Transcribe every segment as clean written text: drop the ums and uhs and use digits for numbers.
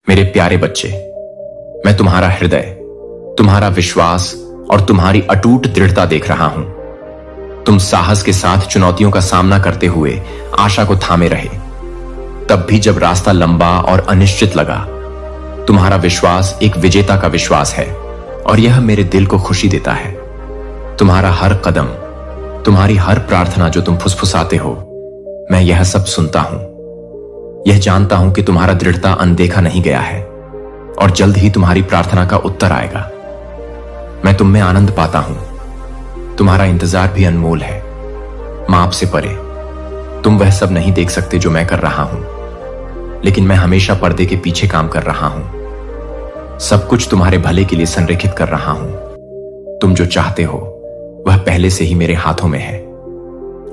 मेरे प्यारे बच्चे, मैं तुम्हारा हृदय, तुम्हारा विश्वास और तुम्हारी अटूट दृढ़ता देख रहा हूं। तुम साहस के साथ चुनौतियों का सामना करते हुए आशा को थामे रहे, तब भी जब रास्ता लंबा और अनिश्चित लगा। तुम्हारा विश्वास एक विजेता का विश्वास है और यह मेरे दिल को खुशी देता है। तुम्हारा हर कदम, तुम्हारी हर प्रार्थना जो तुम फुसफुसाते हो, मैं यह सब सुनता हूं। यह जानता हूं कि तुम्हारा दृढ़ता अनदेखा नहीं गया है और जल्द ही तुम्हारी प्रार्थना का उत्तर आएगा। मैं तुम में आनंद पाता हूं। तुम्हारा इंतजार भी अनमोल है, माप से परे। तुम वह सब नहीं देख सकते जो मैं कर रहा हूं, लेकिन मैं हमेशा पर्दे के पीछे काम कर रहा हूं। सब कुछ तुम्हारे भले के लिए संरेखित कर रहा हूं। तुम जो चाहते हो वह पहले से ही मेरे हाथों में है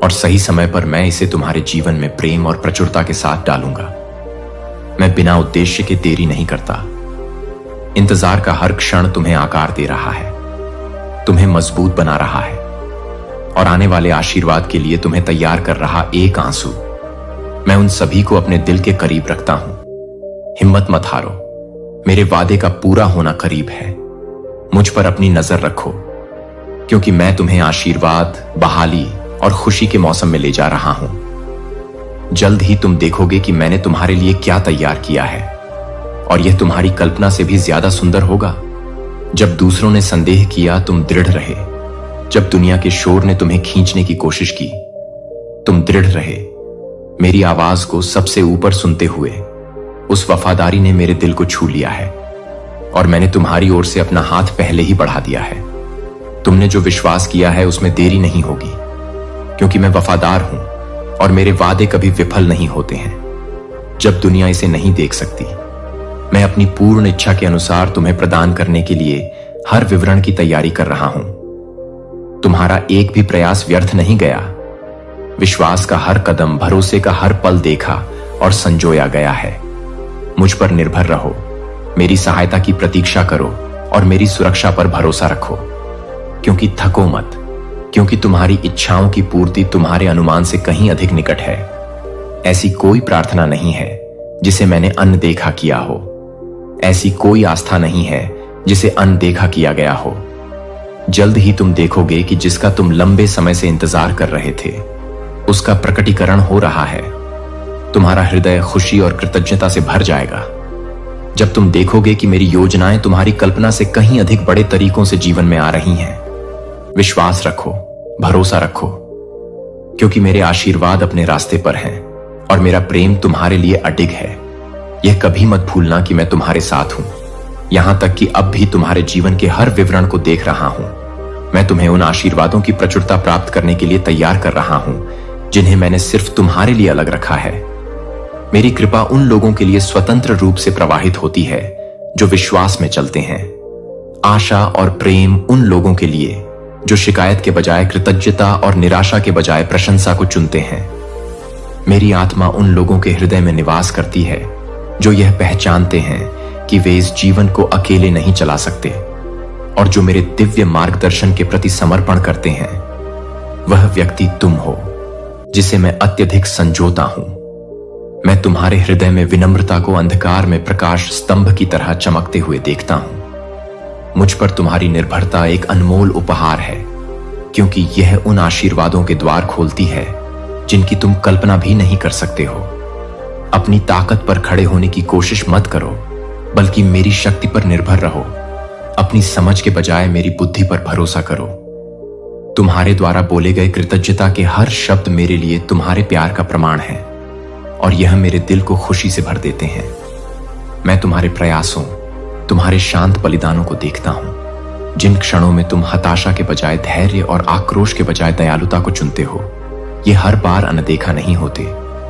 और सही समय पर मैं इसे तुम्हारे जीवन में प्रेम और प्रचुरता के साथ डालूंगा। मैं बिना उद्देश्य के देरी नहीं करता। इंतजार का हर क्षण तुम्हें आकार दे रहा है, तुम्हें मजबूत बना रहा है और आने वाले आशीर्वाद के लिए तुम्हें तैयार कर रहा एक आंसू। मैं उन सभी को अपने दिल के करीब रखता हूं। हिम्मत मत हारो, मेरे वादे का पूरा होना करीब है। मुझ पर अपनी नजर रखो, क्योंकि मैं तुम्हें आशीर्वाद, बहाली और खुशी के मौसम में ले जा रहा हूं। जल्द ही तुम देखोगे कि मैंने तुम्हारे लिए क्या तैयार किया है और यह तुम्हारी कल्पना से भी ज्यादा सुंदर होगा। जब दूसरों ने संदेह किया, तुम दृढ़ रहे। जब दुनिया के शोर ने तुम्हें खींचने की कोशिश की, तुम दृढ़ रहे। मेरी आवाज को सबसे ऊपर सुनते हुए उस वफादारी ने मेरे दिल को छू लिया है और मैंने तुम्हारी ओर से अपना हाथ पहले ही बढ़ा दिया है। तुमने जो विश्वास किया है उसमें देरी नहीं होगी, क्योंकि मैं वफादार हूं और मेरे वादे कभी विफल नहीं होते हैं। जब दुनिया इसे नहीं देख सकती, मैं अपनी पूर्ण इच्छा के अनुसार तुम्हें प्रदान करने के लिए हर विवरण की तैयारी कर रहा हूं। तुम्हारा एक भी प्रयास व्यर्थ नहीं गया। विश्वास का हर कदम, भरोसे का हर पल देखा और संजोया गया है। मुझ पर निर्भर रहो, मेरी सहायता की प्रतीक्षा करो और मेरी सुरक्षा पर भरोसा रखो। क्योंकि थको मत, क्योंकि तुम्हारी इच्छाओं की पूर्ति तुम्हारे अनुमान से कहीं अधिक निकट है। ऐसी कोई प्रार्थना नहीं है जिसे मैंने अनदेखा किया हो। ऐसी कोई आस्था नहीं है जिसे अनदेखा किया गया हो। जल्द ही तुम देखोगे कि जिसका तुम लंबे समय से इंतजार कर रहे थे, उसका प्रकटीकरण हो रहा है। तुम्हारा हृदय खुशी और कृतज्ञता से भर जाएगा जब तुम देखोगे कि मेरी योजनाएं तुम्हारी कल्पना से कहीं अधिक बड़े तरीकों से जीवन में आ रही हैं। विश्वास रखो, भरोसा रखो, क्योंकि मेरे आशीर्वाद अपने रास्ते पर हैं और मेरा प्रेम तुम्हारे लिए अडिग है। यह कभी मत भूलना कि मैं तुम्हारे साथ हूं, यहां तक कि अब भी तुम्हारे जीवन के हर विवरण को देख रहा हूं। मैं तुम्हें उन आशीर्वादों की प्रचुरता प्राप्त करने के लिए तैयार कर रहा हूं जिन्हें मैंने सिर्फ तुम्हारे लिए अलग रखा है। मेरी कृपा उन लोगों के लिए स्वतंत्र रूप से प्रवाहित होती है जो विश्वास में चलते हैं। आशा और प्रेम उन लोगों के लिए जो शिकायत के बजाय कृतज्ञता और निराशा के बजाय प्रशंसा को चुनते हैं। मेरी आत्मा उन लोगों के हृदय में निवास करती है जो यह पहचानते हैं कि वे इस जीवन को अकेले नहीं चला सकते और जो मेरे दिव्य मार्गदर्शन के प्रति समर्पण करते हैं। वह व्यक्ति तुम हो जिसे मैं अत्यधिक संजोता हूं। मैं तुम्हारे हृदय में विनम्रता को अंधकार में प्रकाश स्तंभ की तरह चमकते हुए देखता हूं। मुझ पर तुम्हारी निर्भरता एक अनमोल उपहार है, क्योंकि यह उन आशीर्वादों के द्वार खोलती है जिनकी तुम कल्पना भी नहीं कर सकते हो। अपनी ताकत पर खड़े होने की कोशिश मत करो, बल्कि मेरी शक्ति पर निर्भर रहो। अपनी समझ के बजाय मेरी बुद्धि पर भरोसा करो। तुम्हारे द्वारा बोले गए कृतज्ञता के हर शब्द मेरे लिए तुम्हारे प्यार का प्रमाण है और यह मेरे दिल को खुशी से भर देते हैं। मैं तुम्हारे प्रयासों, तुम्हारे शांत बलिदानों को देखता हूं। जिन क्षणों में तुम हताशा के बजाय धैर्य और आक्रोश के बजाय दयालुता को चुनते हो, ये हर बार अनदेखा नहीं होते।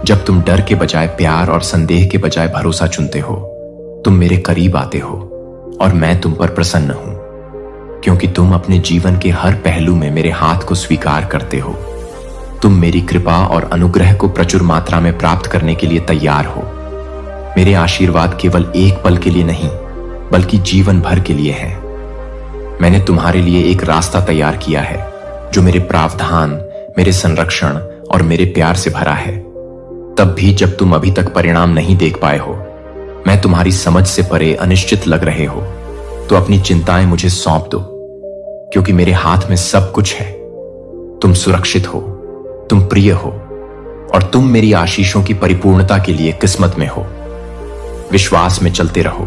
जब तुम डर के बजाय प्यार और संदेह के बजाय भरोसा चुनते हो, तुम मेरे करीब आते हो और मैं तुम पर प्रसन्न हूं, क्योंकि तुम अपने जीवन के हर पहलू में मेरे हाथ को स्वीकार करते हो। तुम मेरी कृपा और अनुग्रह को प्रचुर मात्रा में प्राप्त करने के लिए तैयार हो। मेरे आशीर्वाद केवल एक पल के लिए नहीं, बल्कि जीवन भर के लिए है। मैंने तुम्हारे लिए एक रास्ता तैयार किया है जो मेरे प्रावधान, मेरे संरक्षण और मेरे प्यार से भरा है। तब भी जब तुम अभी तक परिणाम नहीं देख पाए हो, मैं तुम्हारी समझ से परे अनिश्चित लग रहे हो तो अपनी चिंताएं मुझे सौंप दो, क्योंकि मेरे हाथ में सब कुछ है। तुम सुरक्षित हो, तुम प्रिय हो, और तुम मेरी आशीषों की परिपूर्णता के लिए किस्मत में हो। विश्वास में चलते रहो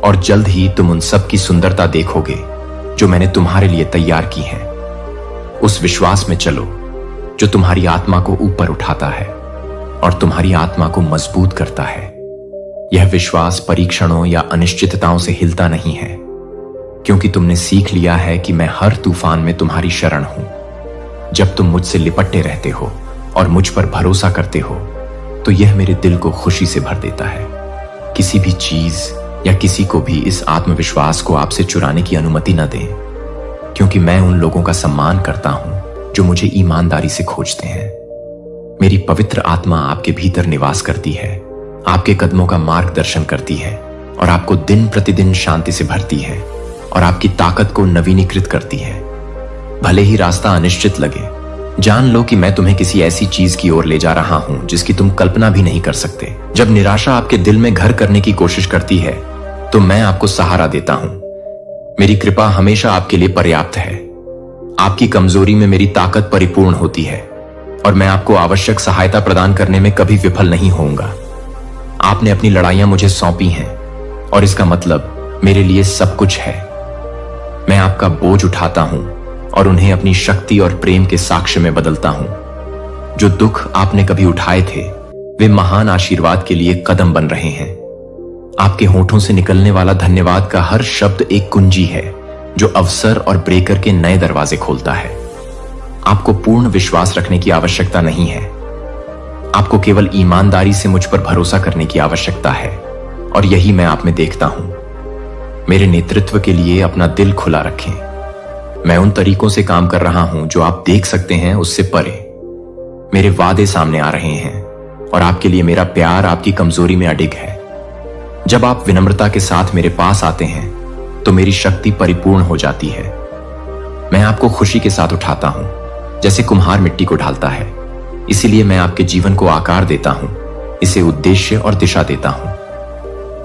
और जल्द ही तुम उन सब की सुंदरता देखोगे जो मैंने तुम्हारे लिए तैयार की है। उस विश्वास में चलो जो तुम्हारी आत्मा को ऊपर उठाता है और तुम्हारी आत्मा को मजबूत करता है। यह विश्वास परीक्षणों या अनिश्चितताओं से हिलता नहीं है, क्योंकि तुमने सीख लिया है कि मैं हर तूफान में तुम्हारी शरण हूं। जब तुम मुझसे लिपटते रहते हो और मुझ पर भरोसा करते हो तो यह मेरे दिल को खुशी से भर देता है। किसी भी चीज या किसी को भी इस आत्मविश्वास को आपसे चुराने की अनुमति न दें, क्योंकि मैं उन लोगों का सम्मान करता हूं जो मुझे ईमानदारी से खोजते हैं। मेरी पवित्र आत्मा आपके भीतर निवास करती है, आपके कदमों का मार्गदर्शन करती है और आपको दिन प्रतिदिन शांति से भरती है और आपकी ताकत को नवीनीकृत करती है। भले ही रास्ता अनिश्चित लगे, जान लो कि मैं तुम्हें किसी ऐसी चीज की ओर ले जा रहा हूं जिसकी तुम कल्पना भी नहीं कर सकते। जब निराशा आपके दिल में घर करने की कोशिश करती है तो मैं आपको सहारा देता हूं। मेरी कृपा हमेशा आपके लिए पर्याप्त है। आपकी कमजोरी में मेरी ताकत परिपूर्ण होती है और मैं आपको आवश्यक सहायता प्रदान करने में कभी विफल नहीं होऊंगा। आपने अपनी लड़ाइयां मुझे सौंपी हैं और इसका मतलब मेरे लिए सब कुछ है। मैं आपका बोझ उठाता हूं और उन्हें अपनी शक्ति और प्रेम के साक्ष्य में बदलता हूं। जो दुख आपने कभी उठाए थे वे महान आशीर्वाद के लिए कदम बन रहे हैं। आपके होठों से निकलने वाला धन्यवाद का हर शब्द एक कुंजी है जो अवसर और ब्रेकर के नए दरवाजे खोलता है। आपको पूर्ण विश्वास रखने की आवश्यकता नहीं है। आपको केवल ईमानदारी से मुझ पर भरोसा करने की आवश्यकता है और यही मैं आप में देखता हूं। मेरे नेतृत्व के लिए अपना दिल खुला रखें। मैं उन तरीकों से काम कर रहा हूं जो आप देख सकते हैं उससे परे। मेरे वादे सामने आ रहे हैं और आपके लिए मेरा प्यार आपकी कमजोरी में अडिग है। जब आप विनम्रता के साथ मेरे पास आते हैं तो मेरी शक्ति परिपूर्ण हो जाती है। मैं आपको खुशी के साथ उठाता हूं, जैसे कुम्हार मिट्टी को ढालता है। इसीलिए मैं आपके जीवन को आकार देता हूं, इसे उद्देश्य और दिशा देता हूं।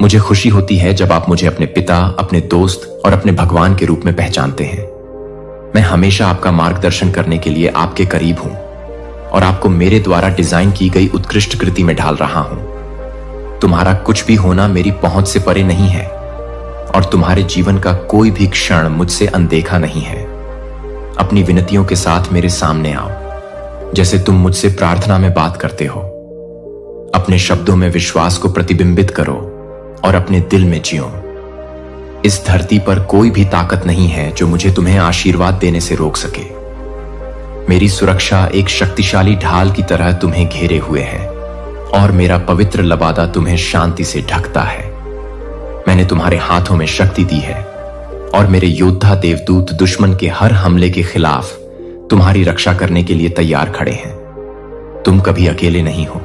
मुझे खुशी होती है जब आप मुझे अपने पिता, अपने दोस्त और अपने भगवान के रूप में पहचानते हैं। मैं हमेशा आपका मार्गदर्शन करने के लिए आपके करीब हूं और आपको मेरे द्वारा डिजाइन की गई उत्कृष्ट कृति में ढाल रहा हूं। तुम्हारा कुछ भी होना मेरी पहुंच से परे नहीं है और तुम्हारे जीवन का कोई भी क्षण मुझसे अनदेखा नहीं है। अपनी विनतियों के साथ मेरे सामने आओ, जैसे तुम मुझसे प्रार्थना में बात करते हो। अपने शब्दों में विश्वास को प्रतिबिंबित करो और अपने दिल में जियो। इस धरती पर कोई भी ताकत नहीं है जो मुझे तुम्हें आशीर्वाद देने से रोक सके। मेरी सुरक्षा एक शक्तिशाली ढाल की तरह तुम्हें घेरे हुए है और मेरा पवित्र लबादा तुम्हें शांति से ढकता है। मैंने तुम्हारे हाथों में शक्ति दी है और मेरे योद्धा देवदूत दुश्मन के हर हमले के खिलाफ तुम्हारी रक्षा करने के लिए तैयार खड़े हैं। तुम कभी अकेले नहीं हो।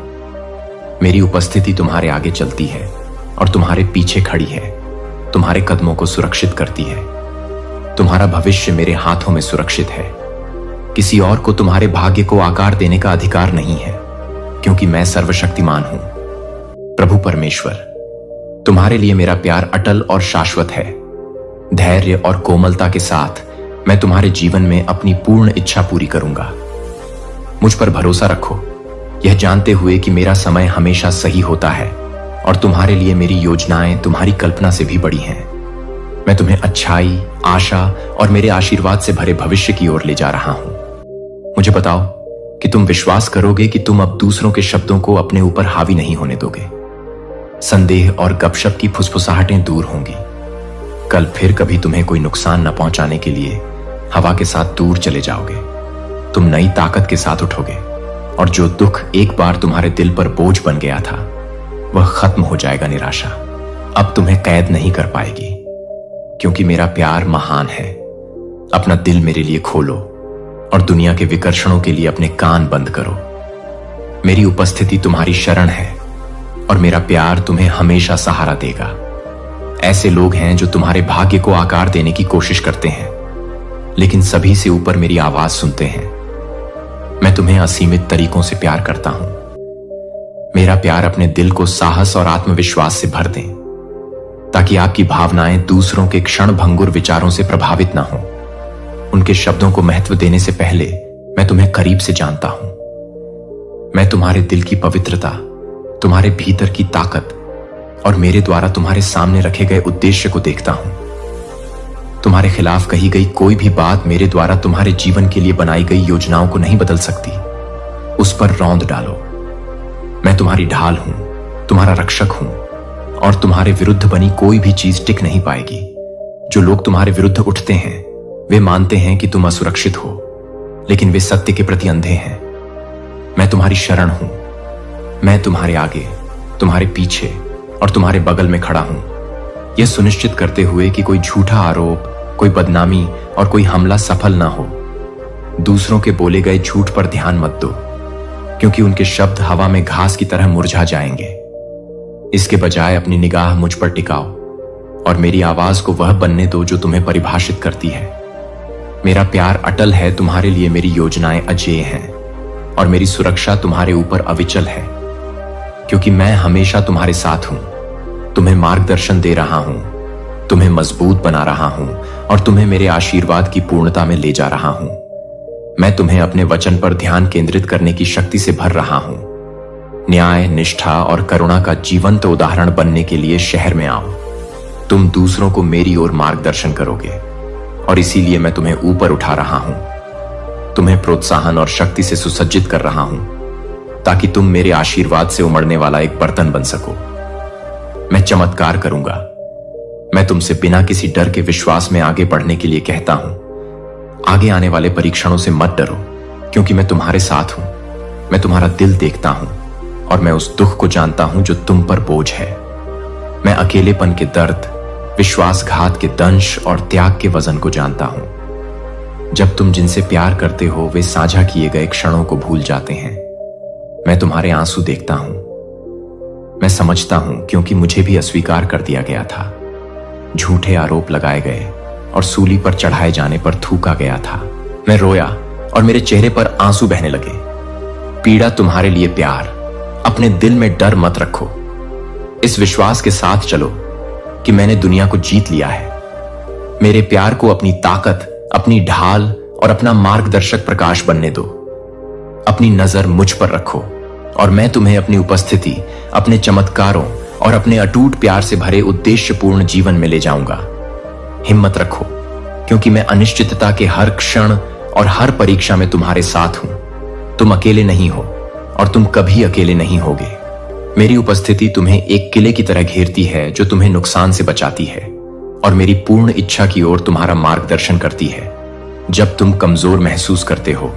मेरी उपस्थिति तुम्हारे आगे चलती है और तुम्हारे पीछे खड़ी है, तुम्हारे कदमों को सुरक्षित करती है। तुम्हारा भविष्य मेरे हाथों में सुरक्षित है। किसी और को तुम्हारे भाग्य को आकार देने का अधिकार नहीं है, क्योंकि मैं सर्वशक्तिमान हूं। प्रभु परमेश्वर, तुम्हारे लिए मेरा प्यार अटल और शाश्वत है। धैर्य और कोमलता के साथ मैं तुम्हारे जीवन में अपनी पूर्ण इच्छा पूरी करूंगा। मुझ पर भरोसा रखो, यह जानते हुए कि मेरा समय हमेशा सही होता है और तुम्हारे लिए मेरी योजनाएं तुम्हारी कल्पना से भी बड़ी हैं। मैं तुम्हें अच्छाई, आशा और मेरे आशीर्वाद से भरे भविष्य की ओर ले जा रहा हूं। मुझे बताओ कि तुम विश्वास करोगे कि तुम अब दूसरों के शब्दों को अपने ऊपर हावी नहीं होने दोगे। संदेह और गपशप की फुसफुसाहटें दूर होंगी। कल फिर कभी तुम्हें कोई नुकसान न पहुंचाने के लिए हवा के साथ दूर चले जाओगे। तुम नई ताकत के साथ उठोगे और जो दुख एक बार तुम्हारे दिल पर बोझ बन गया था वह खत्म हो जाएगा। निराशा अब तुम्हें कैद नहीं कर पाएगी, क्योंकि मेरा प्यार महान है। अपना दिल मेरे लिए खोलो और दुनिया के विकर्षणों के लिए अपने कान बंद करो। मेरी उपस्थिति तुम्हारी शरण है और मेरा प्यार तुम्हें हमेशा सहारा देगा। ऐसे लोग हैं जो तुम्हारे भाग्य को आकार देने की कोशिश करते हैं, लेकिन सभी से ऊपर मेरी आवाज सुनते हैं। मैं तुम्हें असीमित तरीकों से प्यार करता हूं। मेरा प्यार अपने दिल को साहस और आत्मविश्वास से भर दें, ताकि आपकी भावनाएं दूसरों के क्षण भंगुर विचारों से प्रभावित ना हो। उनके शब्दों को महत्व देने से पहले मैं तुम्हें करीब से जानता हूं। मैं तुम्हारे दिल की पवित्रता, तुम्हारे भीतर की ताकत और मेरे द्वारा तुम्हारे सामने रखे गए उद्देश्य को देखता हूं। तुम्हारे खिलाफ कही गई कोई भी बात मेरे द्वारा तुम्हारे जीवन के लिए बनाई गई योजनाओं को नहीं बदल सकती। उस पर रौंद डालो। मैं तुम्हारी ढाल हूं, तुम्हारा रक्षक हूं, और तुम्हारे विरुद्ध बनी कोई भी चीज टिक नहीं पाएगी। जो लोग तुम्हारे विरुद्ध उठते हैं वे मानते हैं कि तुम असुरक्षित हो, लेकिन वे सत्य के प्रति अंधे हैं। मैं तुम्हारी शरण हूं। मैं तुम्हारे आगे, तुम्हारे पीछे और तुम्हारे बगल में खड़ा हूं, यह सुनिश्चित करते हुए कि कोई झूठा आरोप, कोई बदनामी और कोई हमला सफल ना हो। दूसरों के बोले गए झूठ पर ध्यान मत दो, क्योंकि उनके शब्द हवा में घास की तरह मुरझा जाएंगे। इसके बजाय अपनी निगाह मुझ पर टिकाओ और मेरी आवाज को वह बनने दो जो तुम्हें परिभाषित करती है। मेरा प्यार अटल है, तुम्हारे लिए मेरी योजनाएं अजेय हैं और मेरी सुरक्षा तुम्हारे ऊपर अविचल है, क्योंकि मैं हमेशा तुम्हारे साथ हूं, तुम्हें मार्गदर्शन दे रहा हूं, तुम्हें मजबूत बना रहा हूं और तुम्हें मेरे आशीर्वाद की पूर्णता में ले जा रहा हूं। मैं तुम्हें अपने वचन पर ध्यान केंद्रित करने की शक्ति से भर रहा हूं। न्याय, निष्ठा और करुणा का जीवंत उदाहरण बनने के लिए शहर में आओ। तुम दूसरों को मेरी ओर मार्गदर्शन करोगे और इसीलिए मैं तुम्हें ऊपर उठा रहा हूं, तुम्हें प्रोत्साहन और शक्ति से सुसज्जित कर रहा हूं, ताकि तुम मेरे आशीर्वाद से उमड़ने वाला एक बर्तन बन सको। मैं चमत्कार करूंगा। मैं तुमसे बिना किसी डर के विश्वास में आगे बढ़ने के लिए कहता हूं। आगे आने वाले परीक्षणों से मत डरो, क्योंकि मैं तुम्हारे साथ हूं। मैं तुम्हारा दिल देखता हूं और मैं उस दुख को जानता हूं जो तुम पर बोझ है। मैं अकेलेपन के दर्द, विश्वासघात के दंश और त्याग के वजन को जानता हूं। जब तुम जिनसे प्यार करते हो वे साझा किए गए क्षणों को भूल जाते हैं। मैं तुम्हारे आंसू देखता हूं। मैं समझता हूं, क्योंकि मुझे भी अस्वीकार कर दिया गया था। झूठे आरोप लगाए गए और सूली पर चढ़ाए जाने पर थूका गया था। मैं रोया और मेरे चेहरे पर आंसू बहने लगे। पीड़ा तुम्हारे लिए प्यार। अपने दिल में डर मत रखो। इस विश्वास के साथ चलो कि मैंने दुनिया को जीत लिया है। मेरे प्यार को अपनी ताकत, अपनी ढाल और अपना मार्गदर्शक प्रकाश बनने दो। अपनी नजर मुझ पर रखो और मैं तुम्हें अपनी उपस्थिति, अपने चमत्कारों और अपने अटूट प्यार से भरे उद्देश्यपूर्ण जीवन में ले जाऊंगा। हिम्मत रखो, क्योंकि मैं अनिश्चितता के हर क्षण और हर परीक्षा में तुम्हारे साथ हूं। तुम अकेले नहीं हो और तुम कभी अकेले नहीं होगे। मेरी उपस्थिति तुम्हें एक किले की तरह घेरती है जो तुम्हें नुकसान से बचाती है और मेरी पूर्ण इच्छा की ओर तुम्हारा मार्गदर्शन करती है। जब तुम कमजोर महसूस करते हो,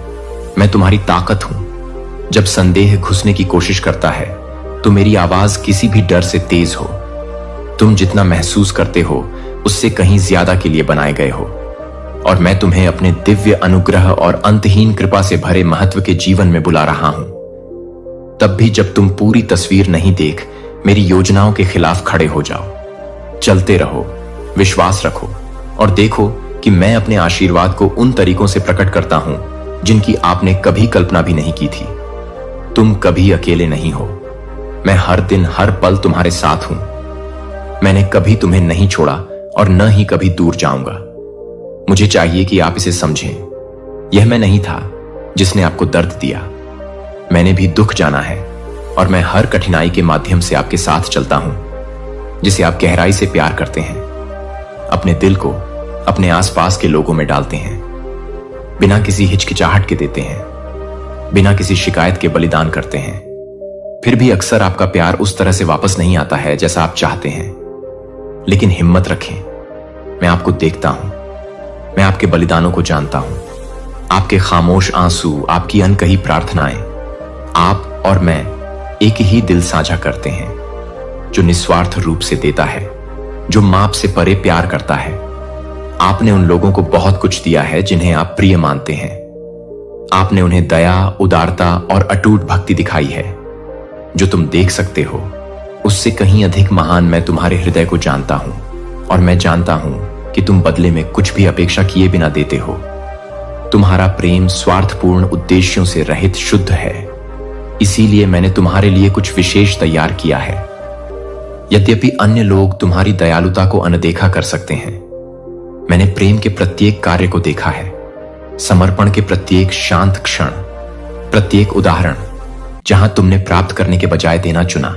मैं तुम्हारी ताकत हूं। जब संदेह घुसने की कोशिश करता है तो मेरी आवाज किसी भी डर से तेज हो। तुम जितना महसूस करते हो उससे कहीं ज्यादा के लिए बनाए गए हो और मैं तुम्हें अपने दिव्य अनुग्रह और अंतहीन कृपा से भरे महत्व के जीवन में बुला रहा हूं। तब भी जब तुम पूरी तस्वीर नहीं देख मेरी योजनाओं के खिलाफ खड़े हो जाओ। चलते रहो, विश्वास रखो और देखो कि मैं अपने आशीर्वाद को उन तरीकों से प्रकट करता हूं जिनकी आपने कभी कल्पना भी नहीं की थी। तुम कभी अकेले नहीं हो। मैं हर दिन हर पल तुम्हारे साथ हूं। मैंने कभी तुम्हें नहीं छोड़ा और न ही कभी दूर जाऊंगा। मुझे चाहिए कि आप इसे समझें। यह मैं नहीं था जिसने आपको दर्द दिया। मैंने भी दुख जाना है और मैं हर कठिनाई के माध्यम से आपके साथ चलता हूं, जिसे आप गहराई से प्यार करते हैं। अपने दिल को अपने आसपास के लोगों में डालते हैं, बिना किसी हिचकिचाहट के देते हैं, बिना किसी शिकायत के बलिदान करते हैं। फिर भी अक्सर आपका प्यार उस तरह से वापस नहीं आता है जैसा आप चाहते हैं। लेकिन हिम्मत रखें, मैं आपको देखता हूं। मैं आपके बलिदानों को जानता हूं, आपके खामोश आंसू, आपकी अनकही प्रार्थनाएं। आप और मैं एक ही दिल साझा करते हैं, जो निस्वार्थ रूप से देता है, जो माप से परे प्यार करता है। आपने उन लोगों को बहुत कुछ दिया है जिन्हें आप प्रिय मानते हैं। आपने उन्हें दया, उदारता और अटूट भक्ति दिखाई है। जो तुम देख सकते हो उससे कहीं अधिक महान मैं तुम्हारे हृदय को जानता हूं और मैं जानता हूं कि तुम बदले में कुछ भी अपेक्षा किए बिना देते हो। तुम्हारा प्रेम स्वार्थपूर्ण उद्देश्यों से रहित शुद्ध है। इसीलिए मैंने तुम्हारे लिए कुछ विशेष तैयार किया है। यद्यपि अन्य लोग तुम्हारी दयालुता को अनदेखा कर सकते हैं, मैंने प्रेम के प्रत्येक कार्य को देखा है, समर्पण के प्रत्येक शांत क्षण, प्रत्येक उदाहरण जहां तुमने प्राप्त करने के बजाय देना चुना।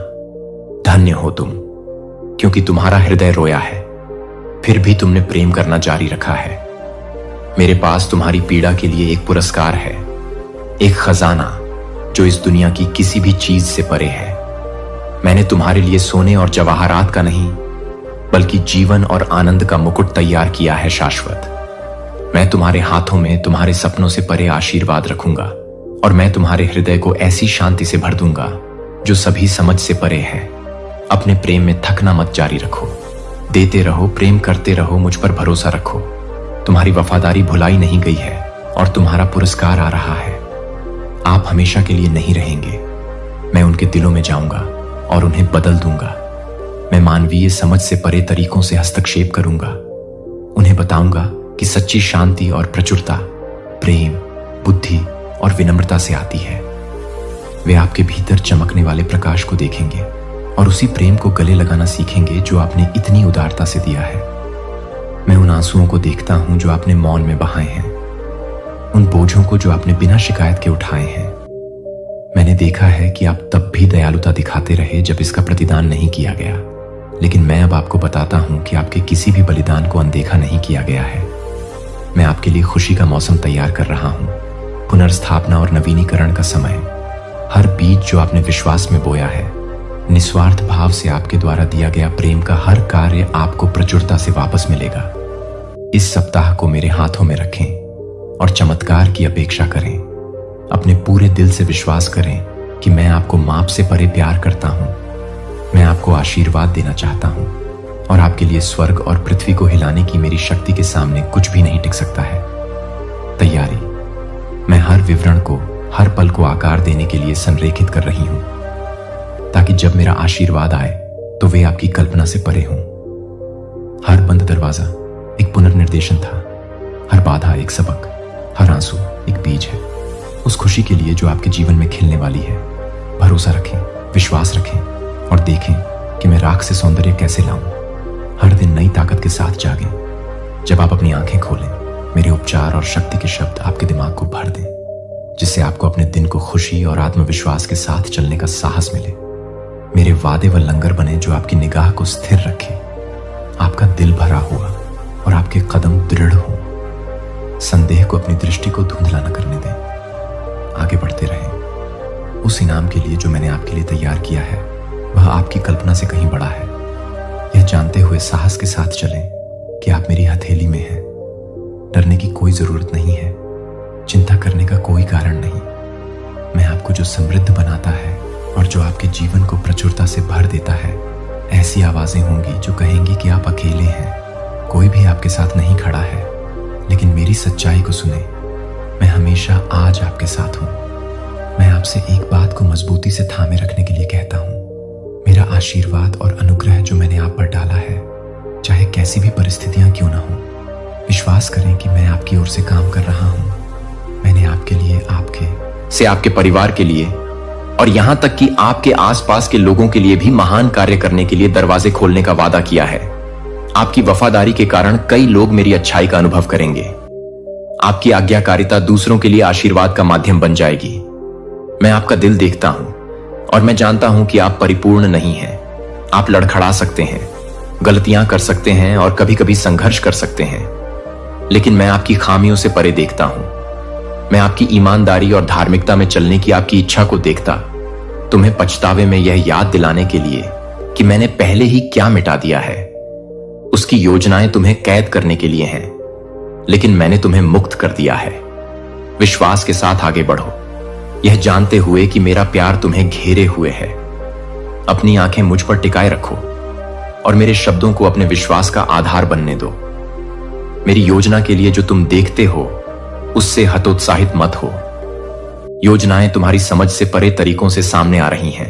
धन्य हो तुम, क्योंकि तुम्हारा हृदय रोया है, फिर भी तुमने प्रेम करना जारी रखा है। मेरे पास तुम्हारी पीड़ा के लिए एक पुरस्कार है, एक खजाना जो इस दुनिया की किसी भी चीज से परे है। मैंने तुम्हारे लिए सोने और जवाहरात का नहीं, बल्कि जीवन और आनंद का मुकुट तैयार किया है, शाश्वत। मैं तुम्हारे हाथों में तुम्हारे सपनों से परे आशीर्वाद रखूंगा, और मैं तुम्हारे हृदय को ऐसी शांति से भर दूंगा जो सभी समझ से परे है। अपने प्रेम में थकना मत, जारी रखो, देते रहो, प्रेम करते रहो, मुझ पर भरोसा रखो। तुम्हारी वफादारी भुलाई नहीं गई है और तुम्हारा पुरस्कार आ रहा है। आप हमेशा के लिए नहीं रहेंगे। मैं उनके दिलों में जाऊंगा और उन्हें बदल दूंगा। मैं मानवीय समझ से परे तरीकों से हस्तक्षेप करूंगा। उन्हें बताऊंगा कि सच्ची शांति और प्रचुरता प्रेम, बुद्धि और विनम्रता से आती है। वे आपके भीतर चमकने वाले प्रकाश को देखेंगे और उसी प्रेम को गले लगाना सीखेंगे जो आपने इतनी उदारता से दिया है। मैं उन आंसुओं को देखता हूं जो आपने मौन में बहाए हैं, उन बोझों को जो आपने बिना शिकायत के उठाए हैं। मैंने देखा है कि आप तब भी दयालुता दिखाते रहे जब इसका प्रतिदान नहीं किया गया, लेकिन मैं अब आपको बताता हूं कि आपके किसी भी बलिदान को अनदेखा नहीं किया गया है। मैं आपके लिए खुशी का मौसम तैयार कर रहा हूं, पुनर्स्थापना और नवीनीकरण का समय। हर बीज जो आपने विश्वास में बोया है, निस्वार्थ भाव से आपके द्वारा दिया गया प्रेम का हर कार्य आपको प्रचुरता से वापस मिलेगा। इस सप्ताह को मेरे हाथों में रखें और चमत्कार की अपेक्षा करें। अपने पूरे दिल से विश्वास करें कि मैं आपको माप से परे प्यार करता हूं। मैं आपको आशीर्वाद देना चाहता हूं और आपके लिए स्वर्ग और पृथ्वी को हिलाने की मेरी शक्ति के सामने कुछ भी नहीं टिक सकता है। तैयारी। मैं हर विवरण को, हर पल को आकार देने के लिए संरेखित कर रही हूं, ताकि जब मेरा आशीर्वाद आए तो वे आपकी कल्पना से परे हों। हर बंद दरवाजा एक पुनर्निर्देशन था, हर बाधा एक सबक, हर आंसू एक बीज है उस खुशी के लिए जो आपके जीवन में खिलने वाली है। भरोसा रखें, विश्वास रखें और देखें कि मैं राख से सौंदर्य कैसे लाऊं। हर दिन नई ताकत के साथ जागें। जब आप अपनी आंखें खोलें, मेरे उपचार और शक्ति के शब्द आपके दिमाग को भर दें, जिससे आपको अपने दिन को खुशी और आत्मविश्वास के साथ चलने का साहस मिले। मेरे वादे व लंगर बने जो आपकी निगाह को स्थिर रखे, आपका दिल भरा हुआ और आपके कदम दृढ़ हो। संदेह को अपनी दृष्टि को धुंधला न करने दें। आगे बढ़ते रहें। उस इनाम के लिए जो मैंने आपके लिए तैयार किया है, वह आपकी कल्पना से कहीं बड़ा है। यह जानते हुए साहस के साथ चलें कि आप मेरी हथेली में हैं। डरने की कोई जरूरत नहीं है, चिंता करने का कोई कारण नहीं। मैं आपको जो समृद्ध बनाता है और जो आपके जीवन को प्रचुरता से भर देता है, ऐसी आवाजें होंगी जो कहेंगी कि आप अकेले हैं, कोई भी आपके साथ नहीं खड़ा है। लेकिन मेरी सच्चाई को सुने, मैं हमेशा आज आपके साथ हूं। मैं आपसे एक बात को मजबूती से थामे रखने के लिए कहता हूं। मेरा आशीर्वाद और अनुग्रह जो मैंने आप पर डाला है, चाहे कैसी भी परिस्थितियां क्यों ना हो, विश्वास करें कि मैं आपकी ओर से काम कर रहा हूं। मैंने आपके लिए, आपके परिवार के लिए और यहां तक कि आपके आसपास के लोगों के लिए भी महान कार्य करने के लिए दरवाजे खोलने का वादा किया है। आपकी वफादारी के कारण कई लोग मेरी अच्छाई का अनुभव करेंगे। आपकी आज्ञाकारिता दूसरों के लिए आशीर्वाद का माध्यम बन जाएगी। मैं आपका दिल देखता हूं और मैं जानता हूं कि आप परिपूर्ण नहीं हैं। आप लड़खड़ा सकते हैं, गलतियां कर सकते हैं और कभी कभी संघर्ष कर सकते हैं, लेकिन मैं आपकी खामियों से परे देखता हूं। मैं आपकी ईमानदारी और धार्मिकता में चलने की आपकी इच्छा को देखता, तुम्हें पछतावे में यह याद दिलाने के लिए कि मैंने पहले ही क्या मिटा दिया है। उसकी योजनाएं तुम्हें कैद करने के लिए हैं, लेकिन मैंने तुम्हें मुक्त कर दिया है। विश्वास के साथ आगे बढ़ो, यह जानते हुए कि मेरा प्यार तुम्हें घेरे हुए है। अपनी आंखें मुझ पर टिकाए रखो और मेरे शब्दों को अपने विश्वास का आधार बनने दो। मेरी योजना के लिए जो तुम देखते हो, उससे हतोत्साहित मत हो। योजनाएं तुम्हारी समझ से परे तरीकों से सामने आ रही हैं।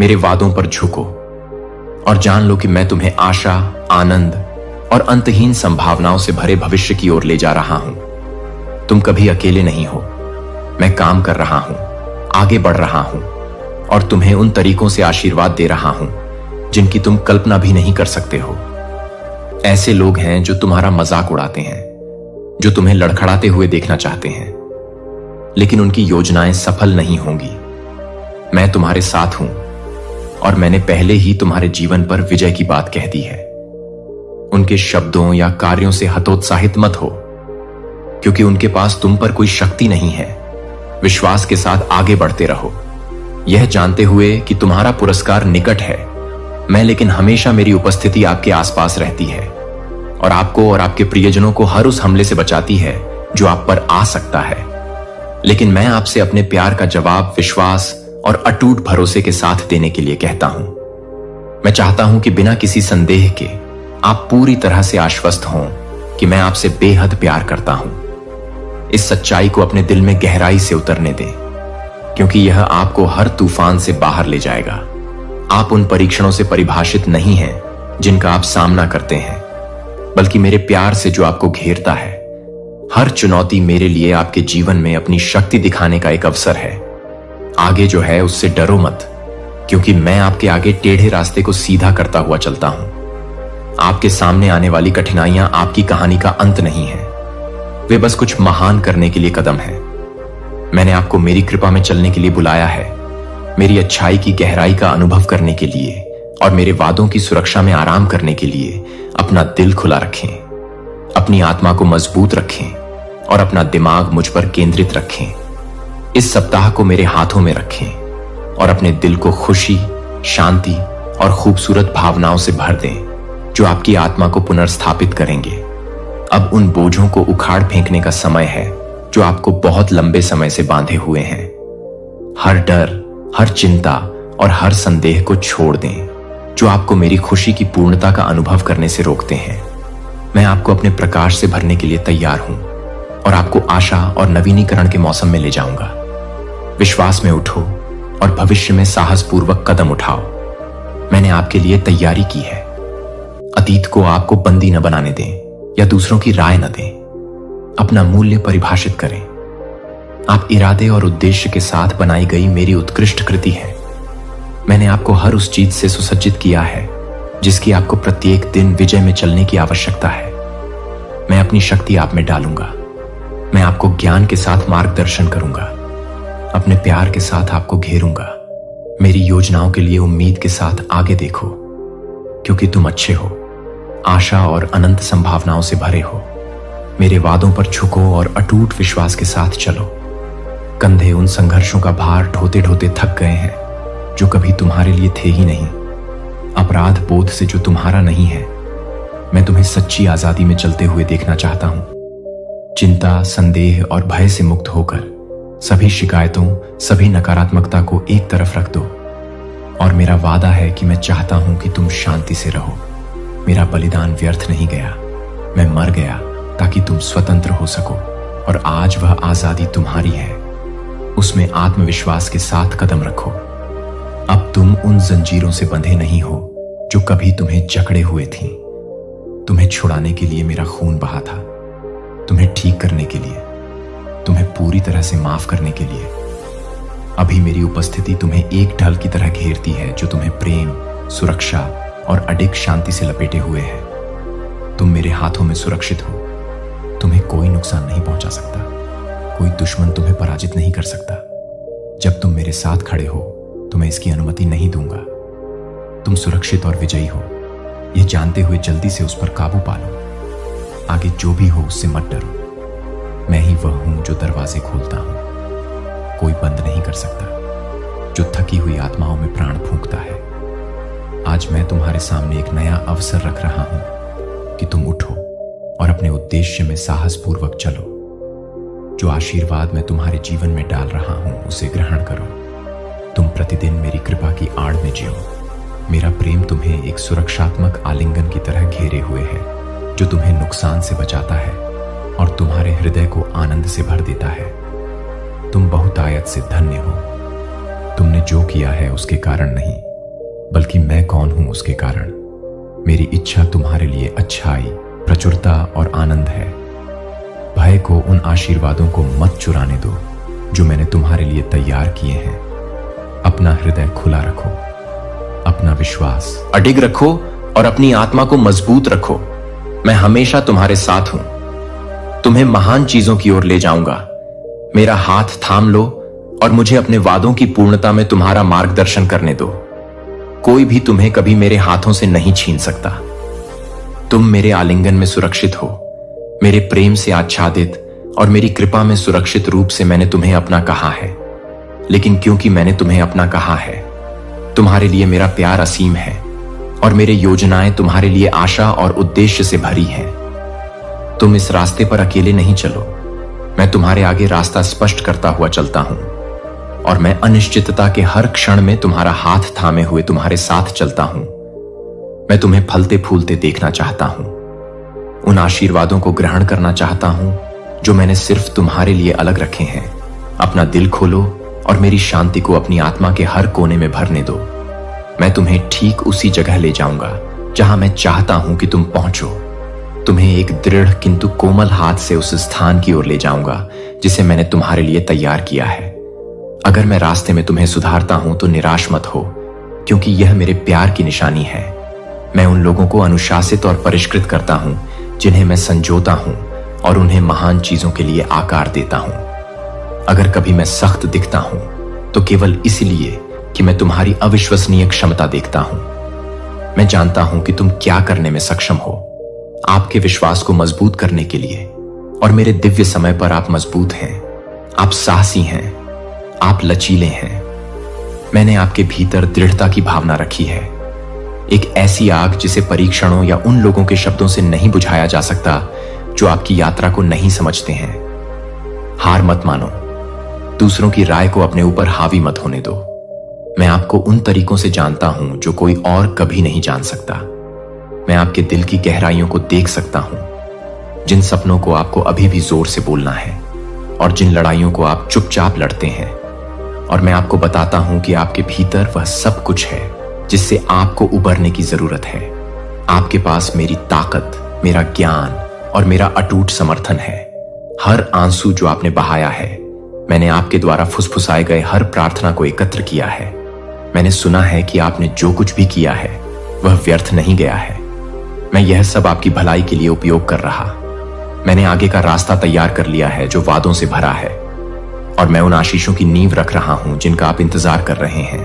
मेरे वादों पर झुको और जान लो कि मैं तुम्हें आशा, आनंद और अंतहीन संभावनाओं से भरे भविष्य की ओर ले जा रहा हूं। तुम कभी अकेले नहीं हो। मैं काम कर रहा हूं आगे बढ़ रहा हूं और तुम्हें उन तरीकों से आशीर्वाद दे रहा हूं जिनकी तुम कल्पना भी नहीं कर सकते हो। ऐसे लोग हैं जो तुम्हारा मजाक उड़ाते हैं, जो तुम्हें लड़खड़ाते हुए देखना चाहते हैं, लेकिन उनकी योजनाएं सफल नहीं होंगी। मैं तुम्हारे साथ हूं और मैंने पहले ही तुम्हारे जीवन पर विजय की बात कह दी है। उनके शब्दों या कार्यों से हतोत्साहित मत हो, क्योंकि उनके पास तुम पर कोई शक्ति नहीं है। विश्वास के साथ आगे बढ़ते रहो, यह जानते हुए कि तुम्हारा पुरस्कार निकट है। मैं लेकिन हमेशा मेरी उपस्थिति आपके आसपास रहती है और आपको और आपके प्रियजनों को हर उस हमले से बचाती है जो आप पर आ सकता है। लेकिन मैं आपसे अपने प्यार का जवाब विश्वास और अटूट भरोसे के साथ देने के लिए कहता हूं। मैं चाहता हूं कि बिना किसी संदेह के आप पूरी तरह से आश्वस्त हों कि मैं आपसे बेहद प्यार करता हूं। इस सच्चाई को अपने दिल में गहराई से उतरने दें, क्योंकि यह आपको हर तूफान से बाहर ले जाएगा। आप उन परीक्षणों से परिभाषित नहीं हैं जिनका आप सामना करते हैं, बल्कि मेरे प्यार से जो आपको घेरता है। हर चुनौती मेरे लिए आपके जीवन में अपनी शक्ति दिखाने का एक अवसर है। आगे जो है उससे डरो मत, क्योंकि मैं आपके आगे टेढ़े रास्ते को सीधा करता हुआ चलता हूं। आपके सामने आने वाली कठिनाइयां आपकी कहानी का अंत नहीं है, वे बस कुछ महान करने के लिए कदम हैं। मैंने आपको मेरी कृपा में चलने के लिए बुलाया है, मेरी अच्छाई की गहराई का अनुभव करने के लिए और मेरे वादों की सुरक्षा में आराम करने के लिए। अपना दिल खुला रखें, अपनी आत्मा को मजबूत रखें और अपना दिमाग मुझ पर केंद्रित रखें। इस सप्ताह को मेरे हाथों में रखें और अपने दिल को खुशी, शांति और खूबसूरत भावनाओं से भर दें जो आपकी आत्मा को पुनर्स्थापित करेंगे। अब उन बोझों को उखाड़ फेंकने का समय है जो आपको बहुत लंबे समय से बांधे हुए हैं। हर डर, हर चिंता और हर संदेह को छोड़ दें जो आपको मेरी खुशी की पूर्णता का अनुभव करने से रोकते हैं। मैं आपको अपने प्रकाश से भरने के लिए तैयार हूं और आपको आशा और नवीनीकरण के मौसम में ले जाऊंगा। विश्वास में उठो और भविष्य में साहसपूर्वक कदम उठाओ। मैंने आपके लिए तैयारी की है। अतीत को आपको बंदी न बनाने दें या दूसरों की राय न दें। अपना मूल्य परिभाषित करें। आप इरादे और उद्देश्य के साथ बनाई गई मेरी उत्कृष्ट कृति है। मैंने आपको हर उस चीज से सुसज्जित किया है जिसकी आपको प्रत्येक दिन विजय में चलने की आवश्यकता है। मैं अपनी शक्ति आप में डालूंगा। मैं आपको ज्ञान के साथ मार्गदर्शन करूंगा, अपने प्यार के साथ आपको घेरूंगा। मेरी योजनाओं के लिए उम्मीद के साथ आगे देखो, क्योंकि तुम अच्छे हो, आशा और अनंत संभावनाओं से भरे हो। मेरे वादों पर झुको और अटूट विश्वास के साथ चलो। कंधे उन संघर्षों का भार ढोते ढोते थक गए हैं जो कभी तुम्हारे लिए थे ही नहीं। अपराध बोध से जो तुम्हारा नहीं है। मैं तुम्हें सच्ची आजादी में चलते हुए देखना चाहता हूं। चिंता, संदेह और भय से मुक्त होकर सभी शिकायतों, सभी नकारात्मकता को एक तरफ रख दो। और मेरा वादा है कि मैं चाहता हूं कि तुम शांति से रहो। मेरा बलिदान व्यर्थ नहीं गया। मैं मर गया ताकि तुम स्वतंत्र हो सको, और आज वह आजादी तुम्हारी है। उसमें आत्मविश्वास के साथ कदम रखो। अब तुम उन जंजीरों से बंधे नहीं हो जो कभी तुम्हें जकड़े हुए थीं। तुम्हें छुड़ाने के लिए मेरा खून बहा था, तुम्हें ठीक करने के लिए, तुम्हें पूरी तरह से माफ करने के लिए। अभी मेरी उपस्थिति तुम्हें एक ढल की तरह घेरती है जो तुम्हें प्रेम, सुरक्षा और अडिग शांति से लपेटे हुए है। तुम मेरे हाथों में सुरक्षित हो। तुम्हें कोई नुकसान नहीं पहुंचा सकता, कोई दुश्मन तुम्हें पराजित नहीं कर सकता। जब तुम मेरे साथ खड़े हो तो मैं इसकी अनुमति नहीं दूंगा। तुम सुरक्षित और विजयी हो, यह जानते हुए जल्दी से उस पर काबू पा लो। आगे जो भी हो उससे मत डरो। मैं ही वह हूं जो दरवाजे खोलता हूं, कोई बंद नहीं कर सकता। जो थकी हुई आत्माओं में प्राण फूंकता है। आज मैं तुम्हारे सामने एक नया अवसर रख रहा हूं कि तुम उठो और अपने उद्देश्य में साहसपूर्वक चलो। जो आशीर्वाद मैं तुम्हारे जीवन में डाल रहा हूं उसे ग्रहण करो। तुम प्रतिदिन मेरी कृपा की आड़ में जियो। मेरा प्रेम तुम्हें एक सुरक्षात्मक आलिंगन की तरह घेरे हुए है जो तुम्हें नुकसान से बचाता है और तुम्हारे हृदय को आनंद से भर देता है। तुम बहुतायत से धन्य हो। तुमने जो किया है उसके कारण नहीं, बल्कि मैं कौन हूं उसके कारण। मेरी इच्छा तुम्हारे लिए अच्छाई, प्रचुरता और आनंद है। भय को उन आशीर्वादों को मत चुराने दो जो मैंने तुम्हारे लिए तैयार किए हैं। अपना हृदय खुला रखो, अपना विश्वास अडिग रखो और अपनी आत्मा को मजबूत रखो। मैं हमेशा तुम्हारे साथ हूं, तुम्हें महान चीजों की ओर ले जाऊंगा। मेरा हाथ थाम लो और मुझे अपने वादों की पूर्णता में तुम्हारा मार्गदर्शन करने दो। कोई भी तुम्हें कभी मेरे हाथों से नहीं छीन सकता। तुम मेरे आलिंगन में सुरक्षित हो, मेरे प्रेम से आच्छादित और मेरी कृपा में सुरक्षित रूप से मैंने तुम्हें अपना कहा है। लेकिन क्योंकि मैंने तुम्हें अपना कहा है, तुम्हारे लिए मेरा प्यार असीम है और मेरी योजनाएं तुम्हारे लिए आशा और उद्देश्य से भरी हैं। तुम इस रास्ते पर अकेले नहीं चलो, मैं तुम्हारे आगे रास्ता स्पष्ट करता हुआ चलता हूं और मैं अनिश्चितता के हर क्षण में तुम्हारा हाथ थामे हुए तुम्हारे साथ चलता हूं। मैं तुम्हें फलते फूलते देखना चाहता हूं, उन आशीर्वादों को ग्रहण करना चाहता हूं जो मैंने सिर्फ तुम्हारे लिए अलग रखे हैं। अपना दिल खोलो और मेरी शांति को अपनी आत्मा के हर कोने में भरने दो। मैं तुम्हें ठीक उसी जगह ले जाऊंगा जहां मैं चाहता हूं कि तुम पहुंचो। तुम्हें एक दृढ़ किंतु कोमल हाथ से उस स्थान की ओर ले जाऊंगा जिसे मैंने तुम्हारे लिए तैयार किया है। अगर मैं रास्ते में तुम्हें सुधारता हूं तो निराश मत हो, क्योंकि यह मेरे प्यार की निशानी है। मैं उन लोगों को अनुशासित और परिष्कृत करता हूं जिन्हें मैं संजोता हूं और उन्हें महान चीजों के लिए आकार देता हूं। अगर कभी मैं सख्त दिखता हूं तो केवल इसलिए कि मैं तुम्हारी अविश्वसनीय क्षमता देखता हूं। मैं जानता हूं कि तुम क्या करने में सक्षम हो, आपके विश्वास को मजबूत करने के लिए, और मेरे दिव्य समय पर आप मजबूत हैं। आप साहसी हैं, आप लचीले हैं। मैंने आपके भीतर दृढ़ता की भावना रखी है, एक ऐसी आग जिसे परीक्षणों या उन लोगों के शब्दों से नहीं बुझाया जा सकता जो आपकी यात्रा को नहीं समझते हैं। हार मत मानो, दूसरों की राय को अपने ऊपर हावी मत होने दो। मैं आपको उन तरीकों से जानता हूं जो कोई और कभी नहीं जान सकता। मैं आपके दिल की गहराइयों को देख सकता हूं, जिन सपनों को आपको अभी भी जोर से बोलना है और जिन लड़ाइयों को आप चुपचाप लड़ते हैं। और मैं आपको बताता हूं कि आपके भीतर वह सब कुछ है जिससे आपको उबरने की जरूरत है। आपके पास मेरी ताकत, मेरा ज्ञान और मेरा अटूट समर्थन है। हर आंसू जो आपने बहाया है, मैंने आपके द्वारा फुसफुसाए गए हर प्रार्थना को एकत्र किया है। मैंने सुना है कि आपने जो कुछ भी किया है वह व्यर्थ नहीं गया है। मैं यह सब आपकी भलाई के लिए उपयोग कर रहा। मैंने आगे का रास्ता तैयार कर लिया है जो वादों से भरा है, और मैं उन आशीषों की नींव रख रहा हूं जिनका आप इंतजार कर रहे हैं।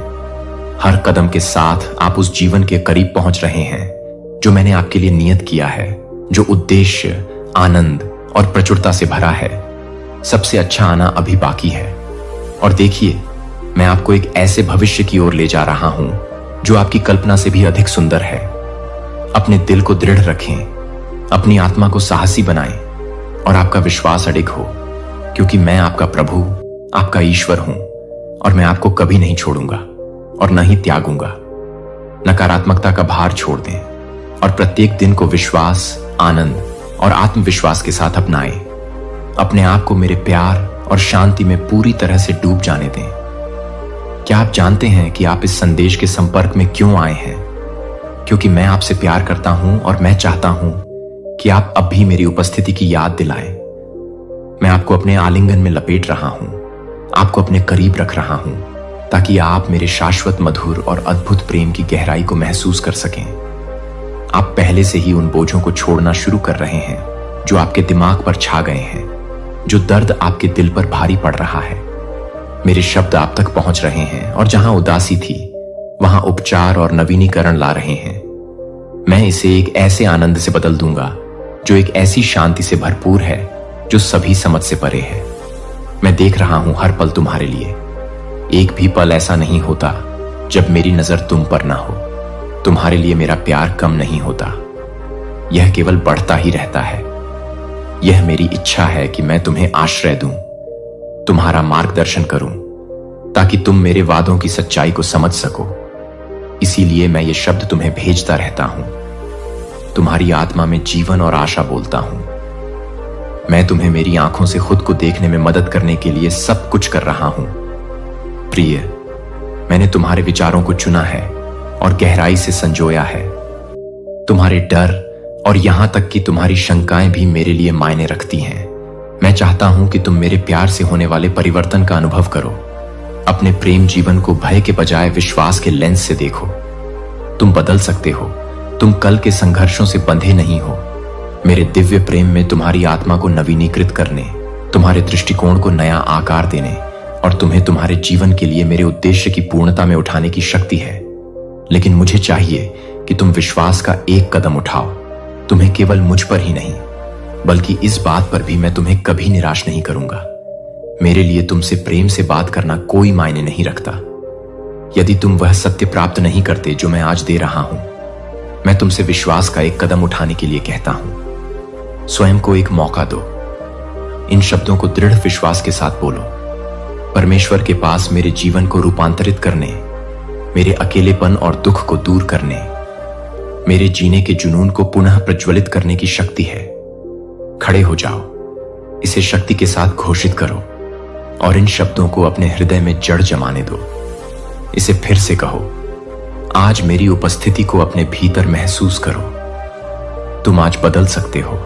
हर कदम के साथ आप उस जीवन के करीब पहुंच रहे हैं जो मैंने आपके लिए नियत किया है, जो उद्देश्य, आनंद और प्रचुरता से भरा है। सबसे अच्छा आना अभी बाकी है। और देखिए, मैं आपको एक ऐसे भविष्य की ओर ले जा रहा हूं जो आपकी कल्पना से भी अधिक सुंदर है। अपने दिल को दृढ़ रखें, अपनी आत्मा को साहसी बनाएं और आपका विश्वास अडिग हो, क्योंकि मैं आपका प्रभु, आपका ईश्वर हूं और मैं आपको कभी नहीं छोड़ूंगा और न ही त्यागूंगा। नकारात्मकता का भार छोड़ दें और प्रत्येक दिन को विश्वास, आनंद और आत्मविश्वास के साथ अपनाएं। अपने आप को मेरे प्यार और शांति में पूरी तरह से डूब जाने दें। क्या आप जानते हैं कि आप इस संदेश के संपर्क में क्यों आए हैं? क्योंकि मैं आपसे प्यार करता हूं और मैं चाहता हूं कि आप अब भी मेरी उपस्थिति की याद दिलाएं। मैं आपको अपने आलिंगन में लपेट रहा हूं, आपको अपने करीब रख रहा हूं, ताकि आप मेरे शाश्वत मधुर और अद्भुत प्रेम की गहराई को महसूस कर सकें। आप पहले से ही उन बोझों को छोड़ना शुरू कर रहे हैं जो आपके दिमाग पर छा गए हैं, जो दर्द आपके दिल पर भारी पड़ रहा है। मेरे शब्द आप तक पहुंच रहे हैं और जहां उदासी थी वहां उपचार और नवीनीकरण ला रहे हैं। मैं इसे एक ऐसे आनंद से बदल दूंगा जो एक ऐसी शांति से भरपूर है जो सभी समझ से परे है। मैं देख रहा हूं हर पल तुम्हारे लिए। एक भी पल ऐसा नहीं होता जब मेरी नजर तुम पर ना हो। तुम्हारे लिए मेरा प्यार कम नहीं होता, यह केवल बढ़ता ही रहता है। यह मेरी इच्छा है कि मैं तुम्हें आश्रय दूं, तुम्हारा मार्गदर्शन करूं, ताकि तुम मेरे वादों की सच्चाई को समझ सको। इसीलिए मैं ये शब्द तुम्हें भेजता रहता हूं। तुम्हारी आत्मा में जीवन और आशा बोलता हूं। मैं तुम्हें मेरी आंखों से खुद को देखने में मदद करने के लिए सब कुछ कर रहा हूं। प्रिय, मैंने तुम्हारे विचारों को चुना है और गहराई से संजोया है। तुम्हारे डर और यहां तक कि तुम्हारी शंकाएं भी मेरे लिए मायने रखती हैं। मैं चाहता हूं कि तुम मेरे प्यार से होने वाले परिवर्तन का अनुभव करो। अपने प्रेम जीवन को भय के बजाय विश्वास के लेंस से देखो। तुम बदल सकते हो। तुम कल के संघर्षों से बंधे नहीं हो। मेरे दिव्य प्रेम में तुम्हारी आत्मा को नवीनीकृत करने, तुम्हारे दृष्टिकोण को नया आकार देने और तुम्हें तुम्हारे जीवन के लिए मेरे उद्देश्य की पूर्णता में उठाने की शक्ति है। लेकिन मुझे चाहिए कि तुम विश्वास का एक कदम उठाओ। तुम्हें केवल मुझ पर ही नहीं, बल्कि इस बात पर भी मैं तुम्हें कभी निराश नहीं करूंगा। मेरे लिए तुमसे प्रेम से बात करना कोई मायने नहीं रखता। यदि तुम वह सत्य प्राप्त नहीं करते जो मैं आज दे रहा हूं, मैं तुमसे विश्वास का एक कदम उठाने के लिए कहता हूं। स्वयं को एक मौका दो। इन शब्दों को दृढ़ विश्वास के साथ बोलो। परमेश्वर के पास मेरे जीवन को रूपांतरित करने, मेरे अकेलेपन और दुख को दूर करने, मेरे जीने के जुनून को पुनः प्रज्वलित करने की शक्ति है। खड़े हो जाओ, इसे शक्ति के साथ घोषित करो और इन शब्दों को अपने हृदय में जड़ जमाने दो। इसे फिर से कहो, आज मेरी उपस्थिति को अपने भीतर महसूस करो। तुम आज बदल सकते हो।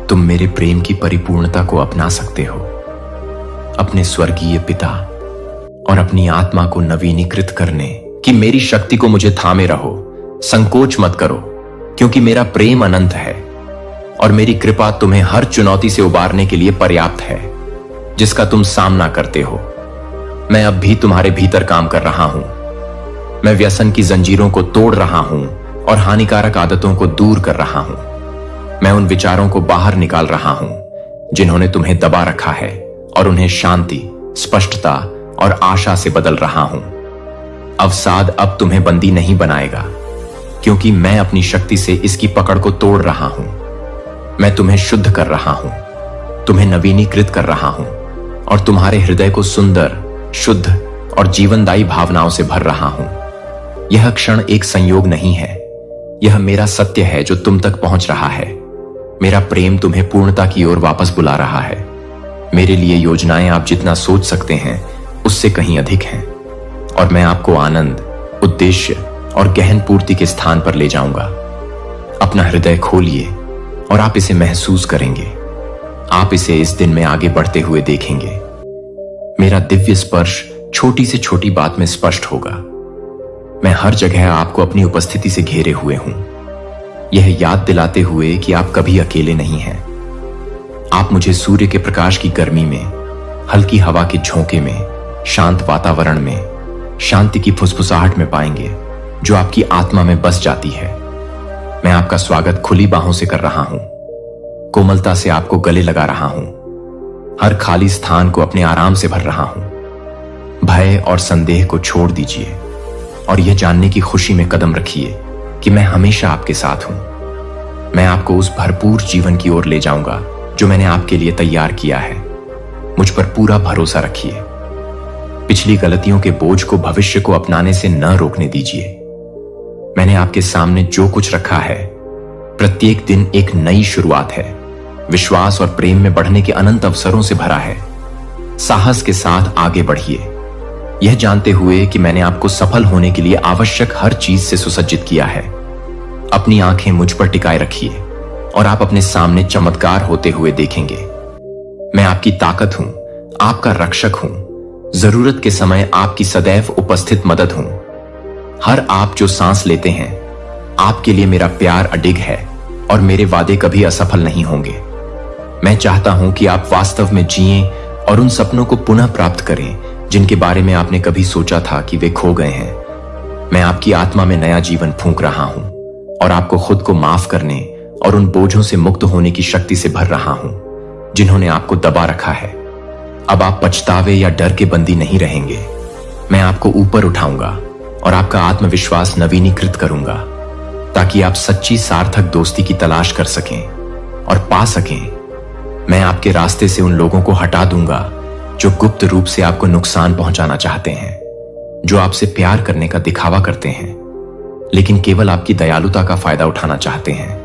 तुम मेरे प्रेम की परिपूर्णता को अपना सकते हो। अपने स्वर्गीय पिता और अपनी आत्मा को नवीनीकृत करने की मेरी शक्ति को मुझे थामे रहो। संकोच मत करो, क्योंकि मेरा प्रेम अनंत है और मेरी कृपा तुम्हें हर चुनौती से उबारने के लिए पर्याप्त है जिसका तुम सामना करते हो। मैं अब भी तुम्हारे भीतर काम कर रहा हूं। मैं व्यसन की जंजीरों को तोड़ रहा हूं और हानिकारक आदतों को दूर कर रहा हूं। मैं उन विचारों को बाहर निकाल रहा हूं जिन्होंने तुम्हें दबा रखा है और उन्हें शांति, स्पष्टता और आशा से बदल रहा हूं। अवसाद अब तुम्हें बंदी नहीं बनाएगा, क्योंकि मैं अपनी शक्ति से इसकी पकड़ को तोड़ रहा हूं। मैं तुम्हें शुद्ध कर रहा हूं, तुम्हें नवीनीकृत कर रहा हूं और तुम्हारे हृदय को सुंदर, शुद्ध और जीवनदायी भावनाओं से भर रहा हूं। यह क्षण एक संयोग नहीं है, यह मेरा सत्य है जो तुम तक पहुंच रहा है। मेरा प्रेम तुम्हें पूर्णता की ओर वापस बुला रहा है। मेरे लिए योजनाएं आप जितना सोच सकते हैं उससे कहीं अधिक हैं और मैं आपको आनंद, उद्देश्य और गहन पूर्ति के स्थान पर ले जाऊंगा। अपना हृदय खोलिए और आप इसे महसूस करेंगे। आप इसे इस दिन में आगे बढ़ते हुए देखेंगे। मेरा दिव्य स्पर्श छोटी से छोटी बात में स्पष्ट होगा। मैं हर जगह आपको अपनी उपस्थिति से घेरे हुए हूं, यह याद दिलाते हुए कि आप कभी अकेले नहीं हैं। आप मुझे सूर्य के प्रकाश की गर्मी में, हल्की हवा के झोंके में, शांत वातावरण में, शांति की फुसफुसाहट में पाएंगे जो आपकी आत्मा में बस जाती है। मैं आपका स्वागत खुली बाहों से कर रहा हूं, कोमलता से आपको गले लगा रहा हूं, हर खाली स्थान को अपने आराम से भर रहा हूं। भय और संदेह को छोड़ दीजिए और यह जानने की खुशी में कदम रखिए कि मैं हमेशा आपके साथ हूं। मैं आपको उस भरपूर जीवन की ओर ले जाऊंगा जो मैंने आपके लिए तैयार किया है। मुझ पर पूरा भरोसा रखिए। पिछली गलतियों के बोझ को भविष्य को अपनाने से न रोकने दीजिए। मैंने आपके सामने जो कुछ रखा है, प्रत्येक दिन एक नई शुरुआत है। विश्वास और प्रेम में बढ़ने के अनंत अवसरों से भरा है। साहस के साथ आगे बढ़िए, यह जानते हुए कि मैंने आपको सफल होने के लिए आवश्यक हर चीज से सुसज्जित किया है। अपनी आंखें मुझ पर टिकाए रखिए और आप अपने सामने चमत्कार होते हुए देखेंगे। मैं आपकी ताकत हूं, आपका रक्षक हूं, जरूरत के समय आपकी सदैव उपस्थित मदद हूं। हर आप जो सांस लेते हैं, आपके लिए मेरा प्यार अडिग है और मेरे वादे कभी असफल नहीं होंगे। मैं चाहता हूं कि आप वास्तव में जिएं और उन सपनों को पुनः प्राप्त करें जिनके बारे में आपने कभी सोचा था कि वे खो गए हैं। मैं आपकी आत्मा में नया जीवन फूंक रहा हूं और आपको खुद को माफ करने और उन बोझों से मुक्त होने की शक्ति से भर रहा हूं जिन्होंने आपको दबा रखा है। अब आप पछतावे या डर के बंदी नहीं रहेंगे। मैं आपको ऊपर उठाऊंगा और आपका आत्मविश्वास नवीनीकृत करूंगा ताकि आप सच्ची सार्थक दोस्ती की तलाश कर सकें और पा सकें। मैं आपके रास्ते से उन लोगों को हटा दूंगा जो गुप्त रूप से आपको नुकसान पहुंचाना चाहते हैं, जो आपसे प्यार करने का दिखावा करते हैं लेकिन केवल आपकी दयालुता का फायदा उठाना चाहते हैं।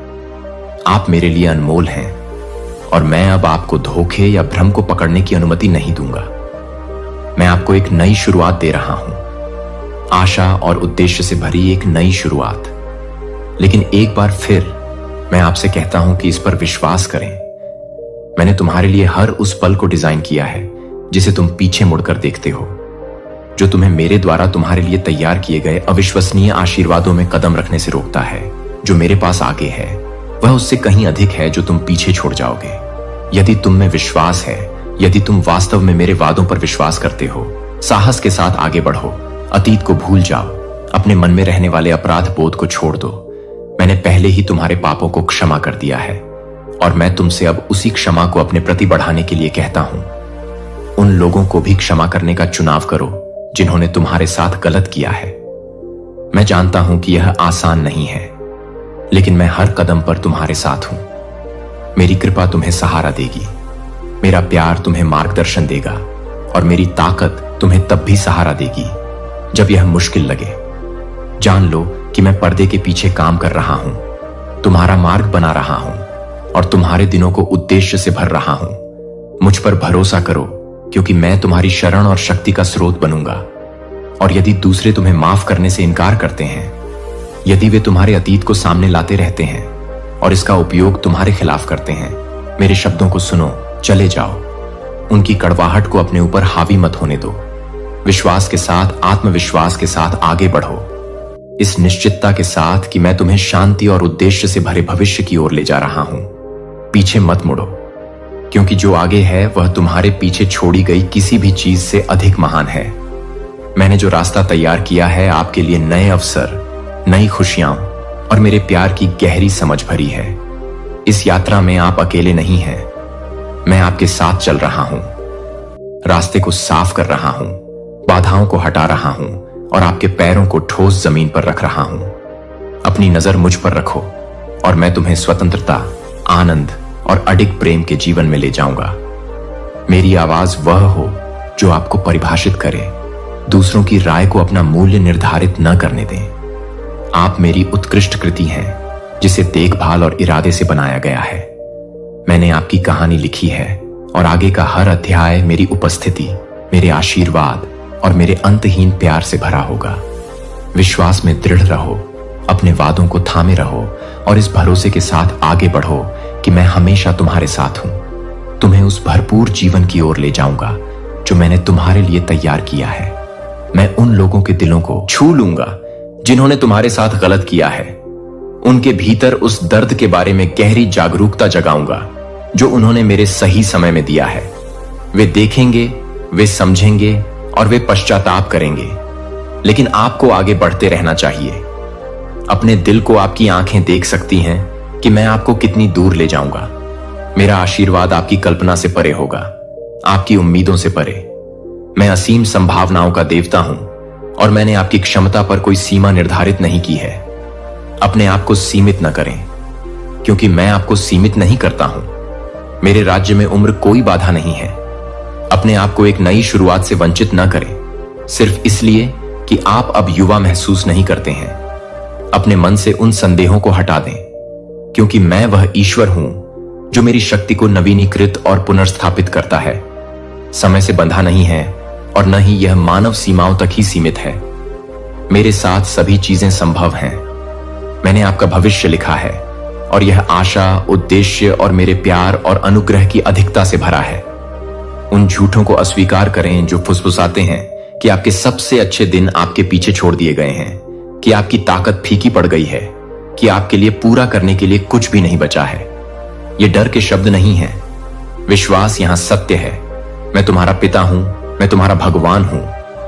आप मेरे लिए अनमोल हैं और मैं अब आपको धोखे या भ्रम को पकड़ने की अनुमति नहीं दूंगा। मैं आपको एक नई शुरुआत दे रहा हूं, आशा और उद्देश्य से भरी एक नई शुरुआत। लेकिन एक बार फिर मैं आपसे कहता हूं कि इस पर विश्वास करें। मैंने तुम्हारे लिए हर उस पल को डिजाइन किया है जिसे तुम पीछे मुड़कर देखते हो, जो तुम्हें मेरे द्वारा तुम्हारे लिए तैयार किए गए अविश्वसनीय आशीर्वादों में कदम रखने से रोकता है। जो मेरे पास आगे है वह उससे कहीं अधिक है जो तुम पीछे छोड़ जाओगे। यदि तुम में विश्वास है, यदि तुम वास्तव में मेरे वादों पर विश्वास करते हो, साहस के साथ आगे बढ़ो। अतीत को भूल जाओ, अपने मन में रहने वाले अपराध बोध को छोड़ दो। मैंने पहले ही तुम्हारे पापों को क्षमा कर दिया है और मैं तुमसे अब उसी क्षमा को अपने प्रति बढ़ाने के लिए कहता हूं। उन लोगों को भी क्षमा करने का चुनाव करो जिन्होंने तुम्हारे साथ गलत किया है। मैं जानता हूं कि यह आसान नहीं है, लेकिन मैं हर कदम पर तुम्हारे साथ हूं। मेरी कृपा तुम्हें सहारा देगी, मेरा प्यार तुम्हें मार्गदर्शन देगा और मेरी ताकत तुम्हें तब भी सहारा देगी जब यह मुश्किल लगे। जान लो कि मैं पर्दे के पीछे काम कर रहा हूं, तुम्हारा मार्ग बना रहा हूं और तुम्हारे दिनों को उद्देश्य से भर रहा हूं। मुझ पर भरोसा करो, क्योंकि मैं तुम्हारी शरण और शक्ति का स्रोत बनूंगा। और यदि दूसरे तुम्हें माफ करने से इनकार करते हैं, यदि वे तुम्हारे अतीत को सामने लाते रहते हैं और इसका उपयोग तुम्हारे खिलाफ करते हैं, मेरे शब्दों को सुनो, चले जाओ। उनकी कड़वाहट को अपने ऊपर हावी मत होने दो। विश्वास के साथ, आत्मविश्वास के साथ आगे बढ़ो, इस निश्चितता के साथ कि मैं तुम्हें शांति और उद्देश्य से भरे भविष्य की ओर ले जा रहा हूं। पीछे मत मुड़ो, क्योंकि जो आगे है वह तुम्हारे पीछे छोड़ी गई किसी भी चीज से अधिक महान है। मैंने जो रास्ता तैयार किया है आपके लिए नए अवसर, नई खुशियां और मेरे प्यार की गहरी समझ भरी है। इस यात्रा में आप अकेले नहीं हैं, मैं आपके साथ चल रहा हूं, रास्ते को साफ कर रहा हूं, बाधाओं को हटा रहा हूं और आपके पैरों को ठोस जमीन पर रख रहा हूं। अपनी नजर मुझ पर रखो और मैं तुम्हें स्वतंत्रता, आनंद और अडिग प्रेम के जीवन में ले जाऊंगा। मेरी आवाज वह हो जो आपको परिभाषित करे, दूसरों की राय को अपना मूल्य निर्धारित न करने दें। आप मेरी उत्कृष्ट कृति हैं, जिसे देखभाल और इरादे से बनाया गया है। मैंने आपकी कहानी लिखी है और आगे का हर अध्याय मेरी उपस्थिति, मेरे आशीर्वाद और मेरे अंतहीन प्यार से भरा होगा। विश्वास में दृढ़ रहो, अपने वादों को थामे रहो और इस भरोसे के साथ आगे बढ़ो कि मैं हमेशा तुम्हारे साथ हूं। तुम्हें उस भरपूर जीवन की ओर ले जाऊंगा जो मैंने तुम्हारे लिए तैयार किया है। मैं उन लोगों के दिलों को छू लूंगा जिन्होंने तुम्हारे साथ गलत किया है। उनके भीतर उस दर्द के बारे में गहरी जागरूकता जगाऊंगा जो उन्होंने मेरे सही समय में दिया है। वे देखेंगे, वे समझेंगे और वे पश्चाताप करेंगे, लेकिन आपको आगे बढ़ते रहना चाहिए। अपने दिल को आपकी आंखें देख सकती हैं कि मैं आपको कितनी दूर ले जाऊंगा। मेरा आशीर्वाद आपकी कल्पना से परे होगा, आपकी उम्मीदों से परे। मैं असीम संभावनाओं का देवता हूं और मैंने आपकी क्षमता पर कोई सीमा निर्धारित नहीं की है। अपने आप को सीमित न करें, क्योंकि मैं आपको सीमित नहीं करता हूं। मेरे राज्य में उम्र कोई बाधा नहीं है। अपने आप को एक नई शुरुआत से वंचित न करें, सिर्फ इसलिए कि आप अब युवा महसूस नहीं करते हैं। अपने मन से उन संदेहों को हटा दें, क्योंकि मैं वह ईश्वर हूं जो मेरी शक्ति को नवीनीकृत और पुनर्स्थापित करता है। समय से बंधा नहीं है और न ही यह मानव सीमाओं तक ही सीमित है। मेरे साथ सभी चीजें संभव हैं। मैंने आपका भविष्य लिखा है और यह आशा, उद्देश्य और मेरे प्यार और अनुग्रह की अधिकता से भरा है। उन झूठों को अस्वीकार करें जो फुसफुसाते हैं कि आपके सबसे अच्छे दिन आपके पीछे छोड़ दिए गए हैं, कि आपकी ताकत फीकी पड़ गई है, कि आपके लिए पूरा करने के लिए कुछ भी नहीं बचा है। ये डर के शब्द नहीं हैं। विश्वास यहां सत्य है। मैं तुम्हारा पिता हूं, मैं तुम्हारा भगवान हूं।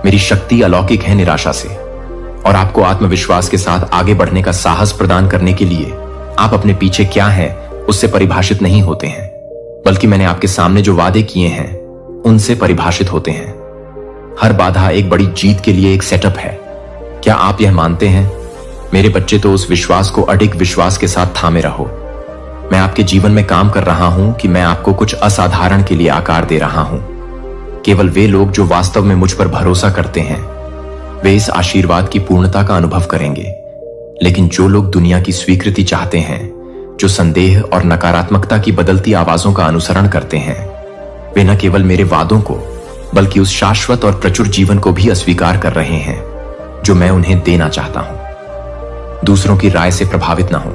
मेरी शक्ति अलौकिक है निराशा से, और आपको आत्मविश्वास के साथ आगे बढ़ने का साहस प्रदान करने के लिए आप अपने पीछे क्या हैं उससे परिभाषित नहीं होते हैं, बल्कि मैंने आपके सामने जो वादे किए हैं उनसे परिभाषित होते हैं। हर बाधा एक बड़ी जीत के लिए एक सेटअप है। क्या आप यह मानते हैं? मेरे बच्चे, तो उस विश्वास को अडिग विश्वास के साथ थामे रहो। मैं आपके जीवन में काम कर रहा हूं कि मैं आपको कुछ असाधारण के लिए आकार दे रहा हूं। केवल वे लोग जो वास्तव में मुझ पर भरोसा करते हैं वे इस आशीर्वाद की पूर्णता का अनुभव करेंगे, लेकिन जो लोग दुनिया की स्वीकृति चाहते हैं, जो संदेह और नकारात्मकता की बदलती आवाजों का अनुसरण करते हैं, वे न केवल मेरे वादों को बल्कि उस शाश्वत और प्रचुर जीवन को भी अस्वीकार कर रहे हैं जो मैं उन्हें देना चाहता हूं। दूसरों की राय से प्रभावित न हो,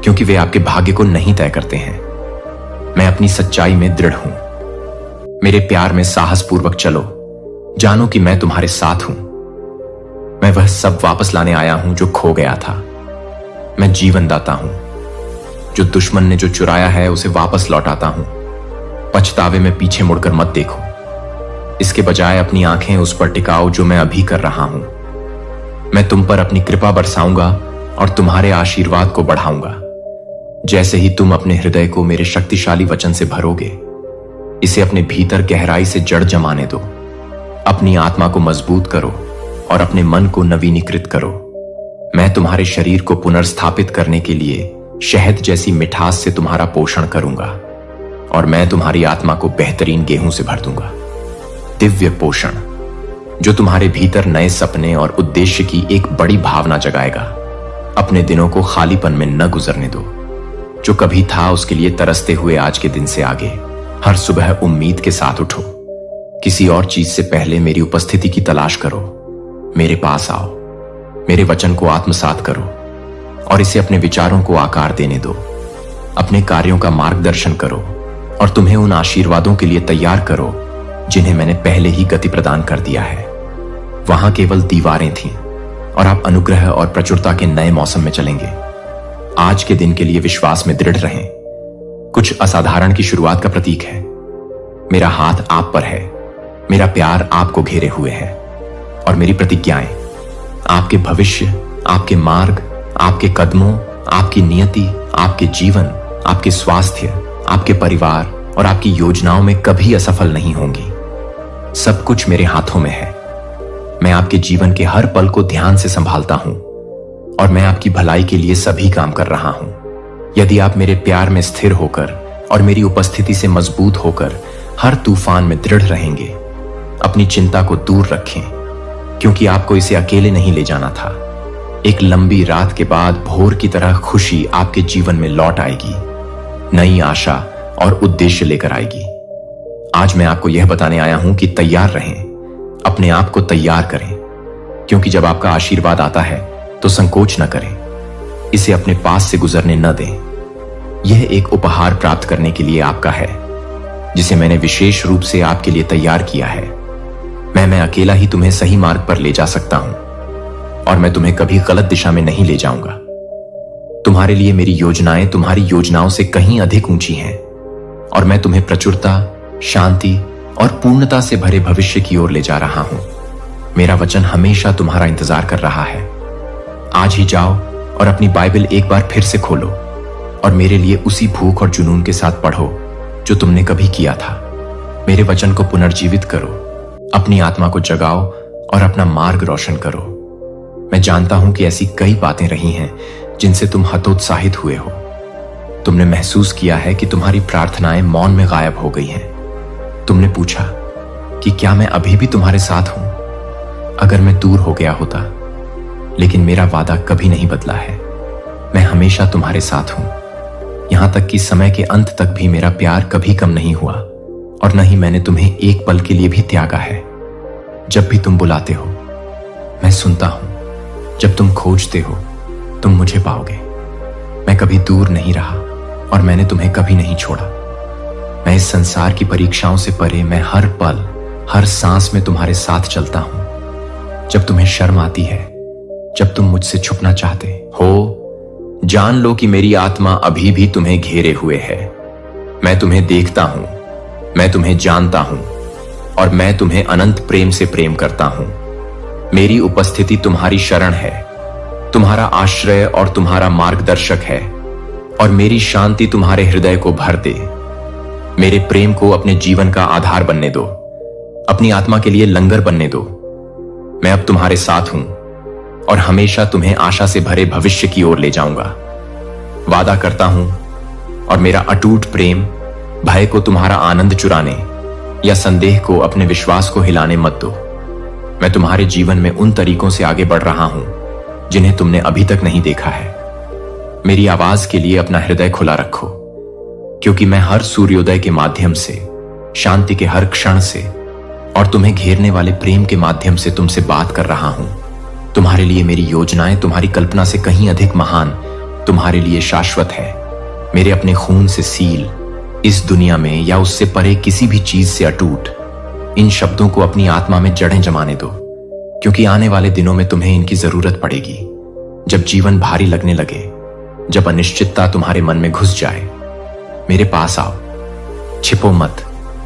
क्योंकि वे आपके भाग्य को नहीं तय करते हैं। मैं अपनी सच्चाई में दृढ़ हूं। मेरे प्यार में साहस पूर्वक चलो, जानो कि मैं तुम्हारे साथ हूं। मैं वह सब वापस लाने आया हूं जो खो गया था। मैं जीवन दाता हूं, जो दुश्मन ने जो चुराया है उसे वापस लौटाता हूं। पछतावे में पीछे मुड़कर मत देखो, इसके बजाय अपनी आंखें उस पर टिकाओ जो मैं अभी कर रहा हूं। मैं तुम पर अपनी कृपा बरसाऊंगा और तुम्हारे आशीर्वाद को बढ़ाऊंगा। जैसे ही तुम अपने हृदय को मेरे शक्तिशाली वचन से भरोगे, इसे अपने भीतर गहराई से जड़ जमाने दो। अपनी आत्मा को मजबूत करो और अपने मन को नवीनीकृत करो। मैं तुम्हारे शरीर को पुनर्स्थापित करने के लिए शहद जैसी मिठास से तुम्हारा पोषण करूंगा और मैं तुम्हारी आत्मा को बेहतरीन गेहूं से भर दूंगा। दिव्य पोषण जो तुम्हारे भीतर नए सपने और उद्देश्य की एक बड़ी भावना जगाएगा। अपने दिनों को खालीपन में न गुजरने दो। जो कभी था उसके लिए तरसते हुए आज के दिन से आगे हर सुबह उम्मीद के साथ उठो। किसी और चीज से पहले मेरी उपस्थिति की तलाश करो। मेरे पास आओ, मेरे वचन को आत्मसात करो और इसे अपने विचारों को आकार देने दो। अपने कार्यों का मार्गदर्शन करो और तुम्हें उन आशीर्वादों के लिए तैयार करो जिन्हें मैंने पहले ही गति प्रदान कर दिया है। वहां केवल दीवारें थीं और आप अनुग्रह और प्रचुरता के नए मौसम में चलेंगे। आज के दिन के लिए विश्वास में दृढ़ रहें। कुछ असाधारण की शुरुआत का प्रतीक है। मेरा हाथ आप पर है, मेरा प्यार आपको घेरे हुए है और मेरी प्रतिज्ञाएं आपके भविष्य, आपके मार्ग, आपके कदमों, आपकी नियति, आपके जीवन, आपके स्वास्थ्य, आपके परिवार और आपकी योजनाओं में कभी असफल नहीं होंगी। सब कुछ मेरे हाथों में है। मैं आपके जीवन के हर पल को ध्यान से संभालता हूं और मैं आपकी भलाई के लिए सभी काम कर रहा हूं। यदि आप मेरे प्यार में स्थिर होकर और मेरी उपस्थिति से मजबूत होकर हर तूफान में दृढ़ रहेंगे, अपनी चिंता को दूर रखें, क्योंकि आपको इसे अकेले नहीं ले जाना था। एक लंबी रात के बाद भोर की तरह खुशी आपके जीवन में लौट आएगी, नई आशा और उद्देश्य लेकर आएगी। आज मैं आपको यह बताने आया हूं कि तैयार रहें, अपने आप को तैयार करें, क्योंकि जब आपका आशीर्वाद आता है तो संकोच न करें, इसे अपने पास से गुजरने न दें। यह एक उपहार प्राप्त करने के लिए आपका है, जिसे मैंने विशेष रूप से आपके लिए तैयार किया है। मैं अकेला ही तुम्हें सही मार्ग पर ले जा सकता हूं और मैं तुम्हें कभी गलत दिशा में नहीं ले जाऊंगा। तुम्हारे लिए मेरी योजनाएं तुम्हारी योजनाओं से कहीं अधिक ऊंची हैं और मैं तुम्हें प्रचुरता, शांति और पूर्णता से भरे भविष्य की ओर ले जा रहा हूं। मेरा वचन हमेशा तुम्हारा इंतजार कर रहा है। आज ही जाओ और अपनी बाइबल एक बार फिर से खोलो और मेरे लिए उसी भूख और जुनून के साथ पढ़ो जो तुमने कभी किया था। मेरे वचन को पुनर्जीवित करो, अपनी आत्मा को जगाओ और अपना मार्ग रोशन करो। मैं जानता हूं कि ऐसी कई बातें रही हैं जिनसे तुम हतोत्साहित हुए हो। तुमने महसूस किया है कि तुम्हारी प्रार्थनाएं मौन में गायब हो गई हैं। तुमने पूछा कि क्या मैं अभी भी तुम्हारे साथ हूं, अगर मैं दूर हो गया होता। लेकिन मेरा वादा कभी नहीं बदला है। मैं हमेशा तुम्हारे साथ हूं, यहां तक कि समय के अंत तक भी मेरा प्यार कभी कम नहीं हुआ और न ही मैंने तुम्हें एक पल के लिए भी त्यागा है। जब भी तुम बुलाते हो मैं सुनता हूं, जब तुम खोजते हो तुम मुझे पाओगे। मैं कभी दूर नहीं रहा और मैंने तुम्हें कभी नहीं छोड़ा। मैं इस संसार की परीक्षाओं से परे मैं हर पल, हर सांस में तुम्हारे साथ चलता हूं। जब तुम्हें शर्म आती है, जब तुम मुझसे छुपना चाहते हो, जान लो कि मेरी आत्मा अभी भी तुम्हें घेरे हुए है। मैं तुम्हें देखता हूं, मैं तुम्हें जानता हूं और मैं तुम्हें अनंत प्रेम से प्रेम करता हूं। मेरी उपस्थिति तुम्हारी शरण है, तुम्हारा आश्रय और तुम्हारा मार्गदर्शक है और मेरी शांति तुम्हारे हृदय को भर दे। मेरे प्रेम को अपने जीवन का आधार बनने दो, अपनी आत्मा के लिए लंगर बनने दो। मैं अब तुम्हारे साथ हूं और हमेशा तुम्हें आशा से भरे भविष्य की ओर ले जाऊंगा। वादा करता हूं और मेरा अटूट प्रेम भय को तुम्हारा आनंद चुराने या संदेह को अपने विश्वास को हिलाने मत दो। मैं तुम्हारे जीवन में उन तरीकों से आगे बढ़ रहा हूं जिन्हें तुमने अभी तक नहीं देखा है। मेरी आवाज के लिए अपना हृदय खुला रखो, क्योंकि मैं हर सूर्योदय के माध्यम से, शांति के हर क्षण से और तुम्हें घेरने वाले प्रेम के माध्यम से तुमसे बात कर रहा हूं। तुम्हारे लिए मेरी योजनाएं तुम्हारी कल्पना से कहीं अधिक महान, तुम्हारे लिए शाश्वत है। मेरे अपने खून से सील, इस दुनिया में या उससे परे किसी भी चीज से अटूट इन शब्दों को अपनी आत्मा में जड़ें जमाने दो, क्योंकि आने वाले दिनों में तुम्हें इनकी जरूरत पड़ेगी। जब जीवन भारी लगने लगे, जब अनिश्चितता तुम्हारे मन में घुस जाए, मेरे पास आओ, छिपो मत,